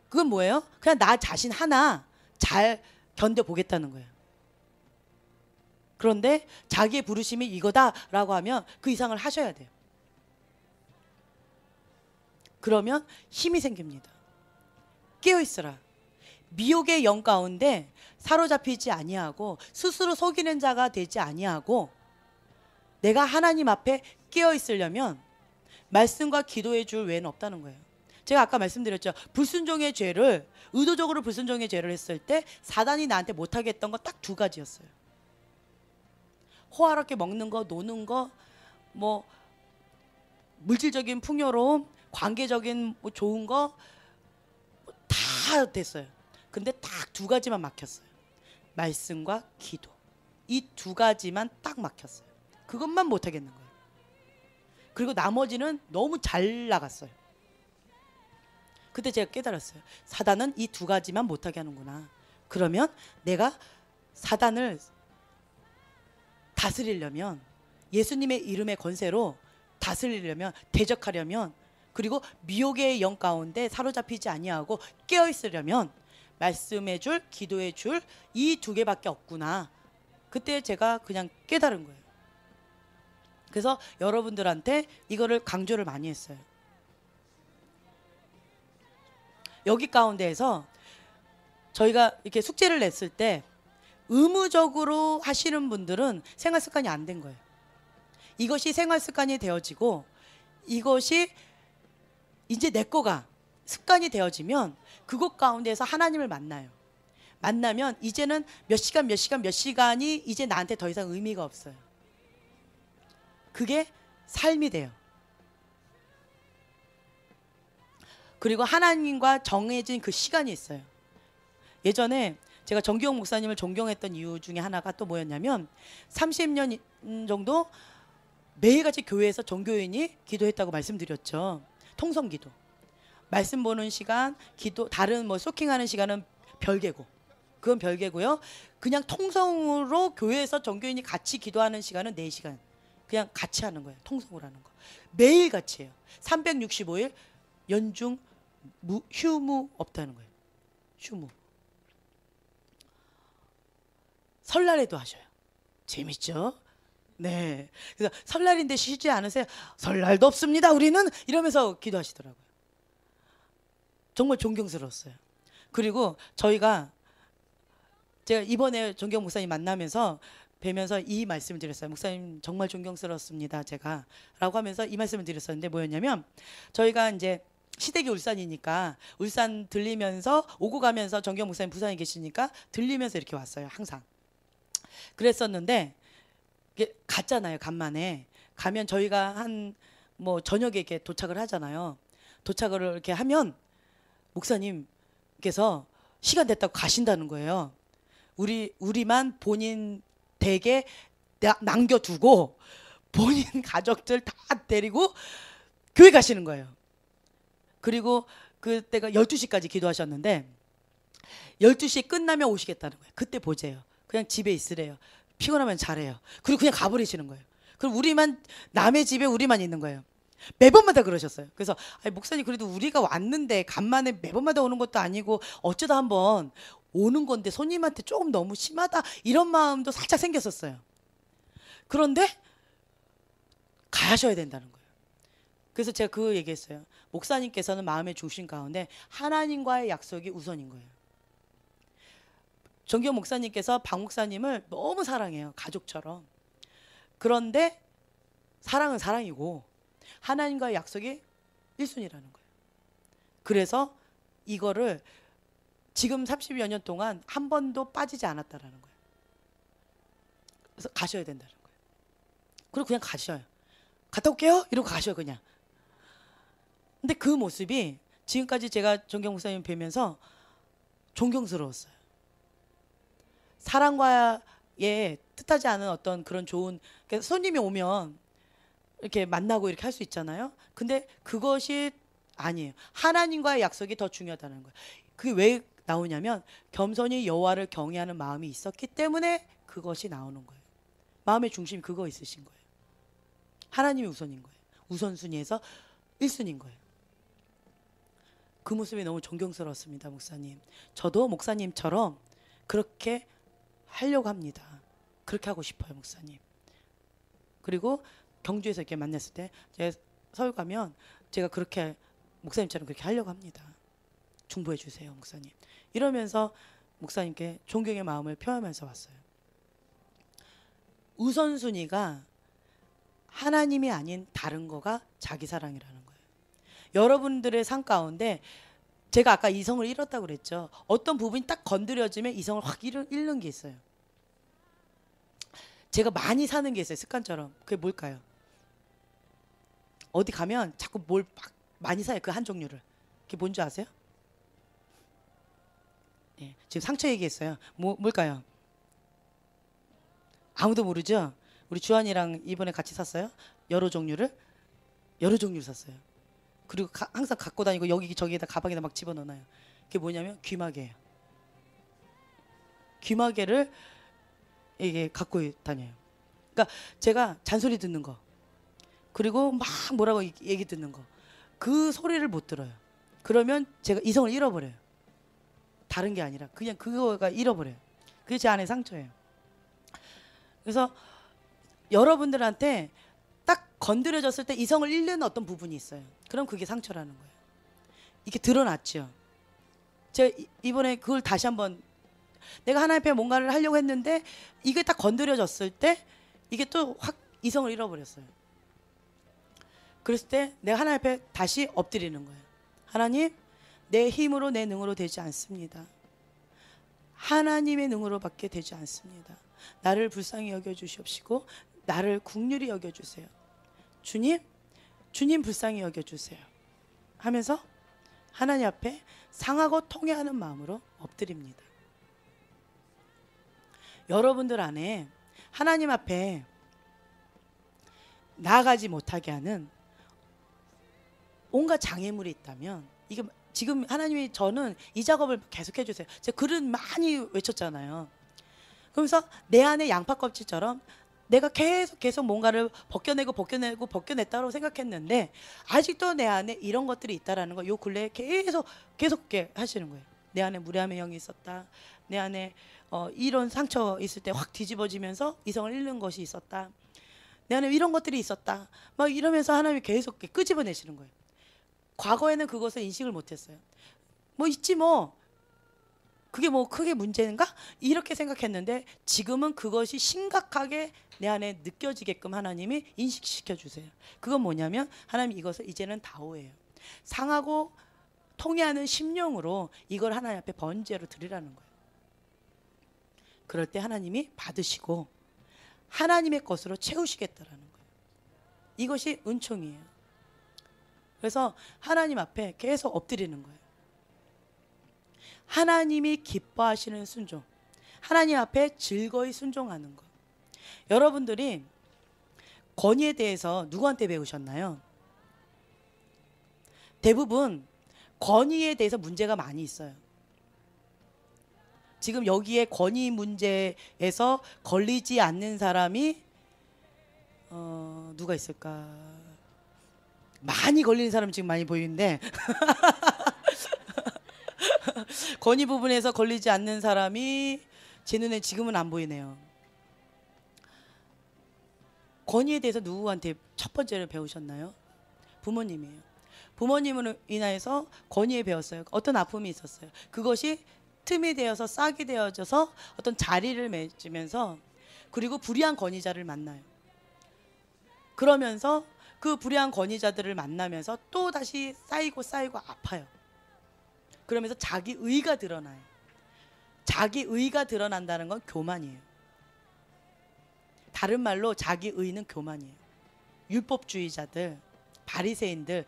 그건 뭐예요? 그냥 나 자신 하나 잘 견뎌보겠다는 거예요. 그런데 자기의 부르심이 이거다라고 하면 그 이상을 하셔야 돼요. 그러면 힘이 생깁니다. 깨어있으라. 미혹의 영 가운데 사로잡히지 아니하고 스스로 속이는 자가 되지 아니하고 내가 하나님 앞에 깨어있으려면 말씀과 기도의 줄 외에는 없다는 거예요. 제가 아까 말씀드렸죠. 불순종의 죄를, 의도적으로 불순종의 죄를 했을 때 사단이 나한테 못하게 했던 거 딱 2가지였어요. 호화롭게 먹는 거, 노는 거, 뭐 물질적인 풍요로움, 관계적인 뭐 좋은 거 다 됐어요. 근데 딱 2가지만 막혔어요. 말씀과 기도. 이 2가지만 딱 막혔어요. 그것만 못하겠는 거예요. 그리고 나머지는 너무 잘 나갔어요. 그때 제가 깨달았어요. 사단은 이 2가지만 못하게 하는구나. 그러면 내가 사단을 다스리려면, 예수님의 이름의 권세로 다스리려면, 대적하려면, 그리고 미혹의 영 가운데 사로잡히지 아니하고 깨어있으려면 말씀의 줄, 기도의 줄, 이 2개밖에 없구나. 그때 제가 그냥 깨달은 거예요. 그래서 여러분들한테 이거를 강조를 많이 했어요. 여기 가운데에서 저희가 이렇게 숙제를 냈을 때 의무적으로 하시는 분들은 생활 습관이 안 된 거예요. 이것이 생활 습관이 되어지고 이것이 이제 내 거가 습관이 되어지면 그곳 가운데에서 하나님을 만나요. 만나면 이제는 몇 시간이 이제 나한테 더 이상 의미가 없어요. 그게 삶이 돼요. 그리고 하나님과 정해진 그 시간이 있어요. 예전에 제가 정기용 목사님을 존경했던 이유 중에 하나가 또 뭐였냐면 30년 정도 매일같이 교회에서 종교인이 기도했다고 말씀드렸죠. 통성기도. 말씀 보는 시간, 기도, 다른 뭐 소킹하는 시간은 별개고, 그건 별개고요. 그냥 통성으로 교회에서 종교인이 같이 기도하는 시간은 4시간. 그냥 같이 하는 거예요. 통성으로 하는 거. 매일 같이 해요. 365일 연중 휴무 없다는 거예요. 휴무. 설날에도 하셔요. 재밌죠? 네. 그래서 설날인데 쉬지 않으세요? 설날도 없습니다. 우리는 이러면서 기도하시더라고요. 정말 존경스러웠어요. 그리고 제가 이번에 존경 목사님 만나면서 뵈면서 이 말씀을 드렸어요. 목사님 정말 존경스럽습니다. 제가 라고 하면서 이 말씀을 드렸었는데 뭐였냐면 저희가 이제 시댁이 울산이니까 울산 들리면서 오고 가면서 정경 목사님 부산에 계시니까 들리면서 이렇게 왔어요. 항상. 그랬었는데 이게 갔잖아요. 간만에 가면 저희가 한 뭐 저녁에 이렇게 도착을 하잖아요. 도착을 이렇게 하면 목사님께서 시간 됐다고 가신다는 거예요. 우리만 본인 댁에 남겨두고 본인 가족들 다 데리고 교회 가시는 거예요. 그리고 그때가 12시까지 기도하셨는데 12시 끝나면 오시겠다는 거예요. 그때 보재요. 그냥 집에 있으래요. 피곤하면 자래요. 그리고 그냥 가버리시는 거예요. 그럼 우리만, 남의 집에 우리만 있는 거예요. 매번마다 그러셨어요. 그래서 아니, 목사님 그래도 우리가 왔는데 간만에 매번마다 오는 것도 아니고 어쩌다 한번 오는 건데 손님한테 조금 너무 심하다 이런 마음도 살짝 생겼었어요. 그런데 가셔야 된다는 거예요. 그래서 제가 그 얘기했어요. 목사님께서는 마음의 중심 가운데 하나님과의 약속이 우선인 거예요. 정기영 목사님께서 박 목사님을 너무 사랑해요. 가족처럼. 그런데 사랑은 사랑이고 하나님과의 약속이 1순위라는 거예요. 그래서 이거를 지금 30여 년 동안 한 번도 빠지지 않았다라는 거예요. 그래서 가셔야 된다는 거예요. 그리고 그냥 가셔요. 갔다 올게요 이러고 가셔요 그냥. 근데 그 모습이 지금까지 제가 정경 목사님 뵈면서 존경스러웠어요. 사랑과의 뜻하지 않은 어떤 그런 좋은, 그러니까 손님이 오면 이렇게 만나고 이렇게 할 수 있잖아요. 근데 그것이 아니에요. 하나님과의 약속이 더 중요하다는 거예요. 그게 왜 나오냐면 겸손히 여호와를 경외하는 마음이 있었기 때문에 그것이 나오는 거예요. 마음의 중심이 그거 있으신 거예요. 하나님이 우선인 거예요. 우선순위에서 1순위인 거예요. 그 모습이 너무 존경스러웠습니다, 목사님. 저도 목사님처럼 그렇게 하려고 합니다. 그렇게 하고 싶어요, 목사님. 그리고 경주에서 이렇게 만났을 때 제가 서울 가면 제가 그렇게 목사님처럼 그렇게 하려고 합니다. 중보해 주세요, 목사님. 이러면서 목사님께 존경의 마음을 표하면서 왔어요. 우선순위가 하나님이 아닌 다른 거가 자기 사랑이라는 거예요. 여러분들의 삶 가운데 제가 아까 이성을 잃었다고 그랬죠. 어떤 부분이 딱 건드려지면 이성을 확 잃는 게 있어요. 제가 많이 사는 게 있어요. 습관처럼. 그게 뭘까요? 어디 가면 자꾸 뭘 막 많이 사요. 그 한 종류를. 그게 뭔지 아세요? 예, 지금 상처 얘기했어요. 뭘까요? 아무도 모르죠? 우리 주한이랑 이번에 같이 샀어요. 여러 종류를 샀어요. 그리고 항상 갖고 다니고 여기 저기에다 가방에다 막 집어넣어요. 그게 뭐냐면 귀마개예요. 귀마개를 이게 갖고 다녀요. 그러니까 제가 잔소리 듣는 거, 그리고 막 뭐라고 얘기 듣는 거, 그 소리를 못 들어요. 그러면 제가 이성을 잃어버려요. 다른 게 아니라 그냥 그거가 잃어버려요. 그게 제 안의 상처예요. 그래서 여러분들한테 딱 건드려졌을 때 이성을 잃는 어떤 부분이 있어요. 그럼 그게 상처라는 거예요. 이게 드러났죠. 제가 이번에 그걸 다시 한번, 내가 하나님 앞에 뭔가를 하려고 했는데 이게 딱 건드려졌을 때 이게 또 확 이성을 잃어버렸어요. 그랬을 때 내가 하나님 앞에 다시 엎드리는 거예요. 하나님, 내 힘으로 내 능으로 되지 않습니다. 하나님의 능으로밖에 되지 않습니다. 나를 불쌍히 여겨주시옵시고 나를 긍휼히 여겨주세요. 주님 불쌍히 여겨주세요 하면서 하나님 앞에 상하고 통회하는 마음으로 엎드립니다. 여러분들 안에 하나님 앞에 나아가지 못하게 하는 온갖 장애물이 있다면, 이게 지금 하나님이 저는 이 작업을 계속 해주세요. 제가 글은 많이 외쳤잖아요. 그러면서 내 안에 양파 껍질처럼 내가 계속 뭔가를 벗겨냈다고 생각했는데 아직도 내 안에 이런 것들이 있다라는 거, 요 근래에 계속 이렇게 하시는 거예요. 내 안에 무례함의 영이 있었다. 내 안에 이런 상처 있을 때 확 뒤집어지면서 이성을 잃는 것이 있었다. 내 안에 이런 것들이 있었다. 막 이러면서 하나님이 계속 끄집어내시는 거예요. 과거에는 그것을 인식을 못했어요. 뭐 있지 뭐. 그게 뭐 크게 문제인가? 이렇게 생각했는데 지금은 그것이 심각하게 내 안에 느껴지게끔 하나님이 인식시켜 주세요. 그건 뭐냐면 하나님 이것을 이제는 다오예요. 상하고 통해하는 심령으로 이걸 하나님 앞에 번제로 드리라는 거예요. 그럴 때 하나님이 받으시고 하나님의 것으로 채우시겠다라는 거예요. 이것이 은총이에요. 그래서 하나님 앞에 계속 엎드리는 거예요. 하나님이 기뻐하시는 순종, 하나님 앞에 즐거이 순종하는 것. 여러분들이 권위에 대해서 누구한테 배우셨나요? 대부분 권위에 대해서 문제가 많이 있어요. 지금 여기에 권위 문제에서 걸리지 않는 사람이 누가 있을까? 많이 걸리는 사람 지금 많이 보이는데 권위 부분에서 걸리지 않는 사람이 제 눈에 지금은 안 보이네요. 권위에 대해서 누구한테 첫 번째로 배우셨나요? 부모님이에요. 부모님으로 인하여서 권위에 배웠어요. 어떤 아픔이 있었어요. 그것이 틈이 되어서 싹이 되어져서 어떤 자리를 맺으면서 그리고 불의한 권위자를 만나요. 그러면서 그 불의한 권위자들을 만나면서 또 다시 쌓이고 아파요. 그러면서 자기 의가 드러나요. 자기 의가 드러난다는 건 교만이에요. 다른 말로 자기 의는 교만이에요. 율법주의자들, 바리새인들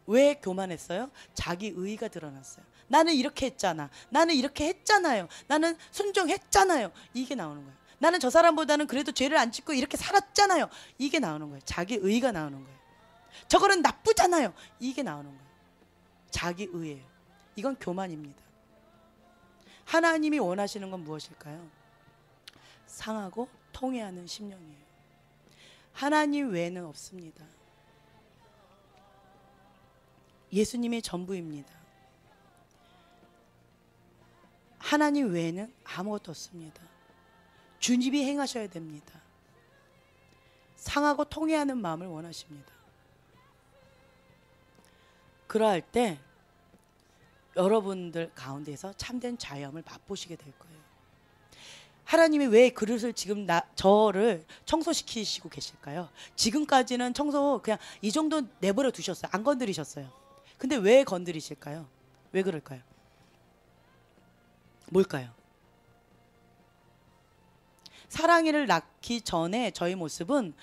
왜 교만했어요? 자기 의가 드러났어요. 나는 이렇게 했잖아. 나는 이렇게 했잖아요. 나는 순종했잖아요. 이게 나오는 거예요. 나는 저 사람보다는 그래도 죄를 안 짓고 이렇게 살았잖아요. 이게 나오는 거예요. 자기 의가 나오는 거예요. 저거는 나쁘잖아요. 이게 나오는 거예요. 자기 의예요. 이건 교만입니다. 하나님이 원하시는 건 무엇일까요? 상하고 통회하는 심령이에요. 하나님 외에는 없습니다. 예수님의 전부입니다. 하나님 외에는 아무것도 없습니다. 주님이 행하셔야 됩니다. 상하고 통회하는 마음을 원하십니다. 그러할 때 여러분들 가운데서 참된 자유함을 맛보시게 될 거예요. 하나님이 왜 그릇을 지금 저를 청소시키시고 계실까요? 지금까지는 청소 그냥 이 정도 내버려 두셨어요. 안 건드리셨어요. 근데 왜 건드리실까요? 왜 그럴까요? 뭘까요? 사랑이를 낳기 전에 저희 모습은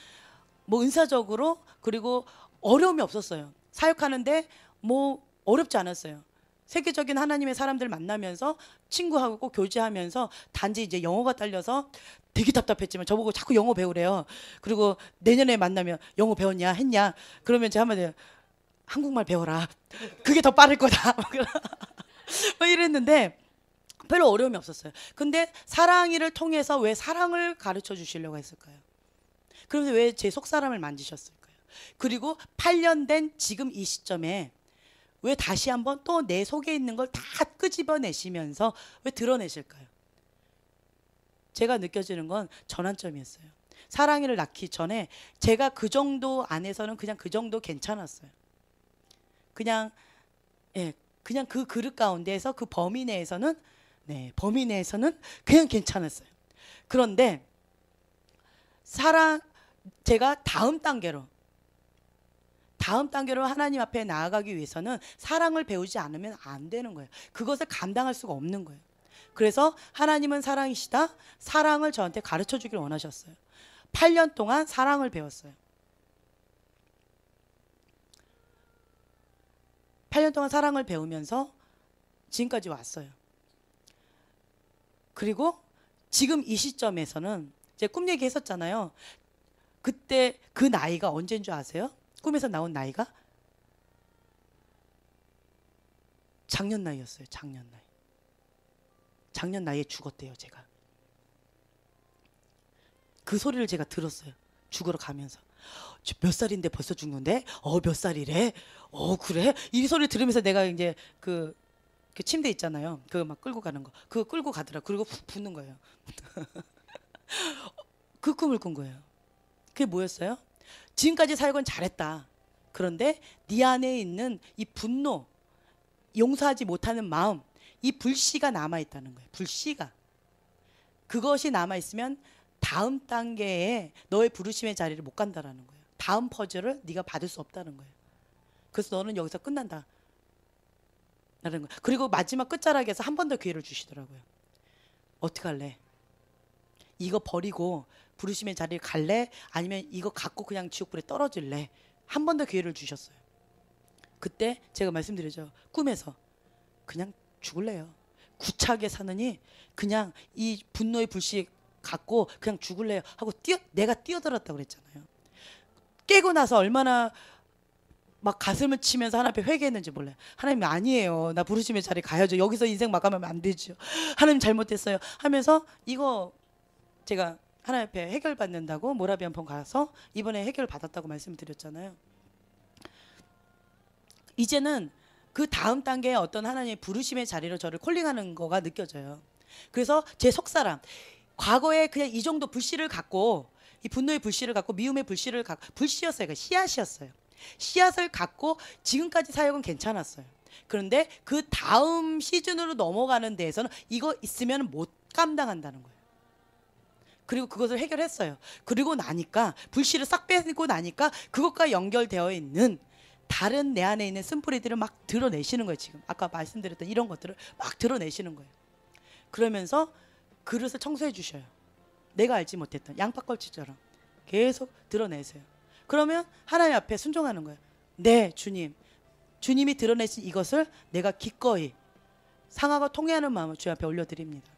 뭐 은사적으로 그리고 어려움이 없었어요. 사역하는데 뭐 어렵지 않았어요. 세계적인 하나님의 사람들 만나면서 친구하고 교제하면서 단지 이제 영어가 딸려서 되게 답답했지만 저보고 자꾸 영어 배우래요. 그리고 내년에 만나면 영어 배웠냐 했냐 그러면 제가 한마디 한국말 배워라. 그게 더 빠를 거다. 막 이랬는데 별로 어려움이 없었어요. 근데 사랑이를 통해서 왜 사랑을 가르쳐 주시려고 했을까요? 그런데 왜 제 속사람을 만지셨을까요? 그리고 8년 된 지금 이 시점에 왜 다시 한번 또 내 속에 있는 걸 다 끄집어내시면서 왜 드러내실까요? 제가 느껴지는 건 전환점이었어요. 사랑이를 낳기 전에 제가 그 정도 안에서는 그냥 그 정도 괜찮았어요. 그냥 그 그릇 가운데에서 그 범위 내에서는 범위 내에서는 그냥 괜찮았어요. 그런데 제가 다음 단계로 하나님 앞에 나아가기 위해서는 사랑을 배우지 않으면 안 되는 거예요. 그것을 감당할 수가 없는 거예요. 그래서 하나님은 사랑이시다. 사랑을 저한테 가르쳐 주길 원하셨어요. 8년 동안 사랑을 배웠어요. 8년 동안 사랑을 배우면서 지금까지 왔어요. 그리고 지금 이 시점에서는 제가 꿈 얘기했었잖아요. 그때 그 나이가 언제인 줄 아세요? 꿈에서 나온 나이가 작년 나이였어요. 작년 나이에 죽었대요. 제가 그 소리를 제가 들었어요. 죽으러 가면서 몇 살인데 벌써 죽는데? 몇 살이래? 그래? 이 소리 들으면서 내가 이제 그 침대 있잖아요. 그거 막 끌고 가는 거. 그거 끌고 가더라. 그리고 훅 붙는 거예요. 그 꿈을 꾼 거예요. 그게 뭐였어요? 지금까지 살건 잘했다. 그런데 네 안에 있는 이 분노, 용서하지 못하는 마음, 이 불씨가 남아있다는 거예요. 불씨가. 그것이 남아있으면 다음 단계에 너의 부르심의 자리를 못 간다라는 거예요. 다음 퍼즐을 네가 받을 수 없다는 거예요. 그래서 너는 여기서 끝난다. 라는 거예요. 그리고 마지막 끝자락에서 한 번 더 기회를 주시더라고요. 어떻게 할래? 이거 버리고 부르심의 자리를 갈래? 아니면 이거 갖고 그냥 지옥불에 떨어질래? 한 번 더 기회를 주셨어요. 그때 제가 말씀드리죠. 꿈에서 그냥 죽을래요. 구차하게 사느니 그냥 이 분노의 불씨 갖고 그냥 죽을래요 하고 내가 뛰어들었다고 그랬잖아요. 깨고 나서 얼마나 막 가슴을 치면서 하나님 앞에 회개했는지 몰라요. 하나님 아니에요. 나 부르심의 자리에 가야죠. 여기서 인생 마감하면 안 되죠. 하나님 잘못했어요. 하면서 이거 제가 하나님 앞에 해결받는다고 모라비 한 번 가서 이번에 해결 받았다고 말씀드렸잖아요. 이제는 그 다음 단계에 어떤 하나님의 부르심의 자리로 저를 콜링하는 거가 느껴져요. 그래서 제 속사람, 과거에 그냥 이 정도 불씨를 갖고, 이 분노의 불씨를 갖고, 미움의 불씨를 갖고, 불씨였어요. 씨앗이었어요. 씨앗을 갖고 지금까지 사역은 괜찮았어요. 그런데 그 다음 시즌으로 넘어가는 데에서는 이거 있으면 못 감당한다는 거예요. 그리고 그것을 해결했어요. 그리고 나니까 불씨를 싹 빼고 나니까 그것과 연결되어 있는 다른 내 안에 있는 쓴뿌리들을 막 드러내시는 거예요. 지금 아까 말씀드렸던 이런 것들을 막 드러내시는 거예요. 그러면서 그릇을 청소해 주셔요. 내가 알지 못했던 양파껍질처럼 계속 드러내세요. 그러면 하나님 앞에 순종하는 거예요. 네, 주님. 주님이 드러내신 이것을 내가 기꺼이 상하고 통회하는 마음을 주님 앞에 올려드립니다.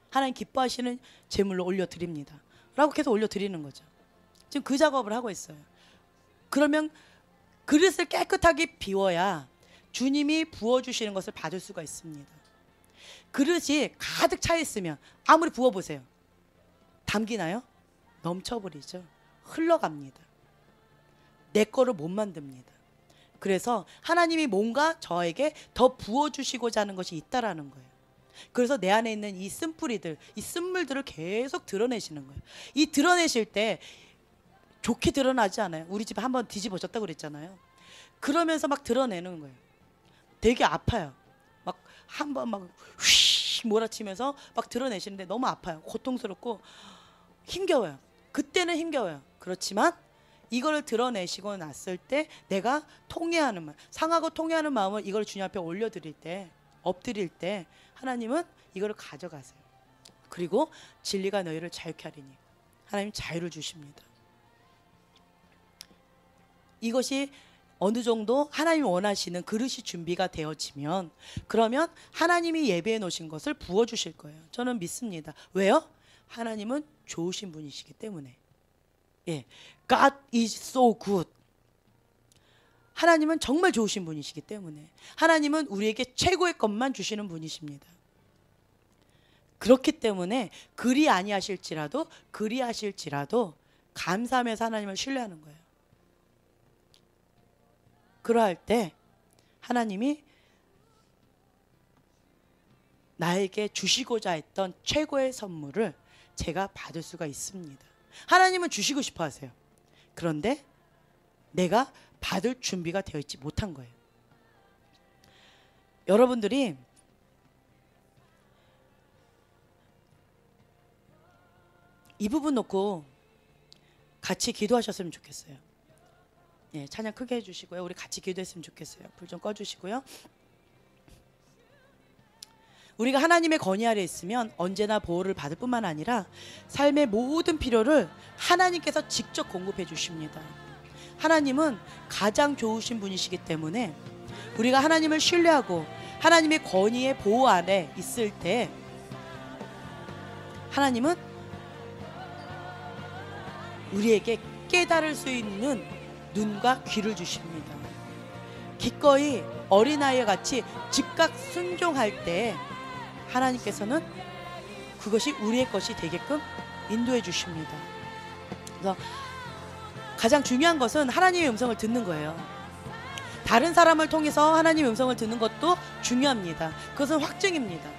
하나님 기뻐하시는 제물로 올려드립니다. 라고 계속 올려드리는 거죠. 지금 그 작업을 하고 있어요. 그러면 그릇을 깨끗하게 비워야 주님이 부어주시는 것을 받을 수가 있습니다. 그릇이 가득 차 있으면 아무리 부어보세요. 담기나요? 넘쳐버리죠. 흘러갑니다. 내 거를 못 만듭니다. 그래서 하나님이 뭔가 저에게 더 부어주시고자 하는 것이 있다라는 거예요. 그래서 내 안에 있는 이 쓴뿌리들, 이 쓴물들을 계속 드러내시는 거예요. 이 드러내실 때 좋게 드러나지 않아요. 우리 집에 한번 뒤집어졌다고 그랬잖아요. 그러면서 막 드러내는 거예요. 되게 아파요. 막 한번 막 휘 몰아치면서 막 드러내시는데 너무 아파요. 고통스럽고 힘겨워요. 그때는 힘겨워요. 그렇지만 이거를 드러내시고 났을 때 내가 통회하는 마음, 상하고 통회하는 마음을 이걸 주님 앞에 올려드릴 때, 엎드릴 때 하나님은 이거를 가져가세요. 그리고 진리가 너희를 자유케 하리니 하나님 자유를 주십니다. 이것이 어느 정도 하나님이 원하시는 그릇이 준비가 되어지면 그러면 하나님이 예배해 놓으신 것을 부어주실 거예요. 저는 믿습니다. 왜요? 하나님은 좋으신 분이시기 때문에. 예, God is so good. 하나님은 정말 좋으신 분이시기 때문에 하나님은 우리에게 최고의 것만 주시는 분이십니다. 그렇기 때문에 그리하실지라도 감사하면서 하나님을 신뢰하는 거예요. 그러할 때 하나님이 나에게 주시고자 했던 최고의 선물을 제가 받을 수가 있습니다. 하나님은 주시고 싶어 하세요. 그런데 내가 받을 준비가 되어 있지 못한 거예요. 여러분들이 이 부분 놓고 같이 기도하셨으면 좋겠어요. 예, 찬양 크게 해주시고요. 우리 같이 기도했으면 좋겠어요. 불 좀 꺼주시고요. 우리가 하나님의 건의 아래 있으면 언제나 보호를 받을 뿐만 아니라 삶의 모든 필요를 하나님께서 직접 공급해 주십니다. 하나님은 가장 좋으신 분이시기 때문에 우리가 하나님을 신뢰하고 하나님의 건의의 보호 안에 있을 때 하나님은 우리에게 깨달을 수 있는 눈과 귀를 주십니다. 기꺼이 어린아이와 같이 즉각 순종할 때 하나님께서는 그것이 우리의 것이 되게끔 인도해 주십니다. 그래서 가장 중요한 것은 하나님의 음성을 듣는 거예요. 다른 사람을 통해서 하나님의 음성을 듣는 것도 중요합니다. 그것은 확증입니다.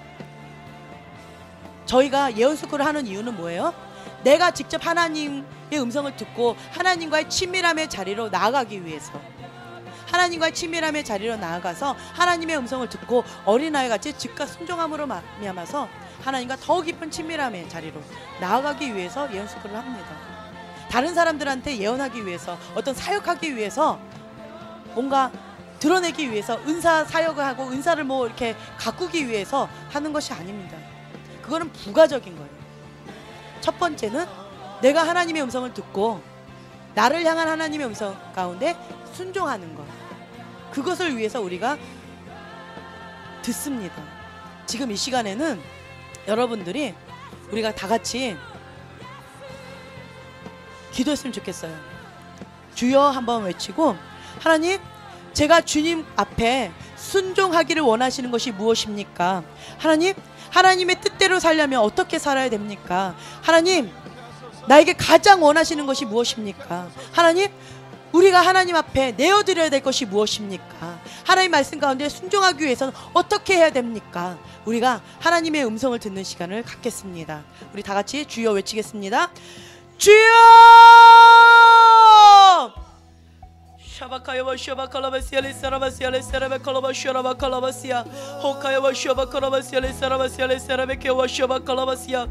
저희가 예언스쿨을 하는 이유는 뭐예요? 내가 직접 하나님의 음성을 듣고 하나님과의 친밀함의 자리로 나아가기 위해서, 하나님과의 친밀함의 자리로 나아가서 하나님의 음성을 듣고 어린아이같이 즉각 순종함으로 말미암아서 하나님과 더 깊은 친밀함의 자리로 나아가기 위해서 예언스쿨을 합니다. 다른 사람들한테 예언하기 위해서, 어떤 사역하기 위해서, 뭔가 드러내기 위해서 은사 사역을 하고 은사를 뭐 이렇게 가꾸기 위해서 하는 것이 아닙니다. 그거는 부가적인 거예요. 첫 번째는 내가 하나님의 음성을 듣고 나를 향한 하나님의 음성 가운데 순종하는 것, 그것을 위해서 우리가 듣습니다. 지금 이 시간에는 여러분들이 우리가 다 같이 기도했으면 좋겠어요. 주여 한번 외치고, 하나님, 제가 주님 앞에 순종하기를 원하시는 것이 무엇입니까? 하나님, 하나님의 뜻대로 살려면 어떻게 살아야 됩니까? 하나님, 나에게 가장 원하시는 것이 무엇입니까? 하나님, 우리가 하나님 앞에 내어드려야 될 것이 무엇입니까? 하나님 말씀 가운데 순종하기 위해서는 어떻게 해야 됩니까? 우리가 하나님의 음성을 듣는 시간을 갖겠습니다. 우리 다 같이 주여 외치겠습니다. 주여! 샤바카야와 샤바칼라바시아 레사라바시아 레사라바칼라바 샤라바칼라바시아 호카야와 샤바칼라바시아 레사라바시아 레사라베케와 샤바칼라바시아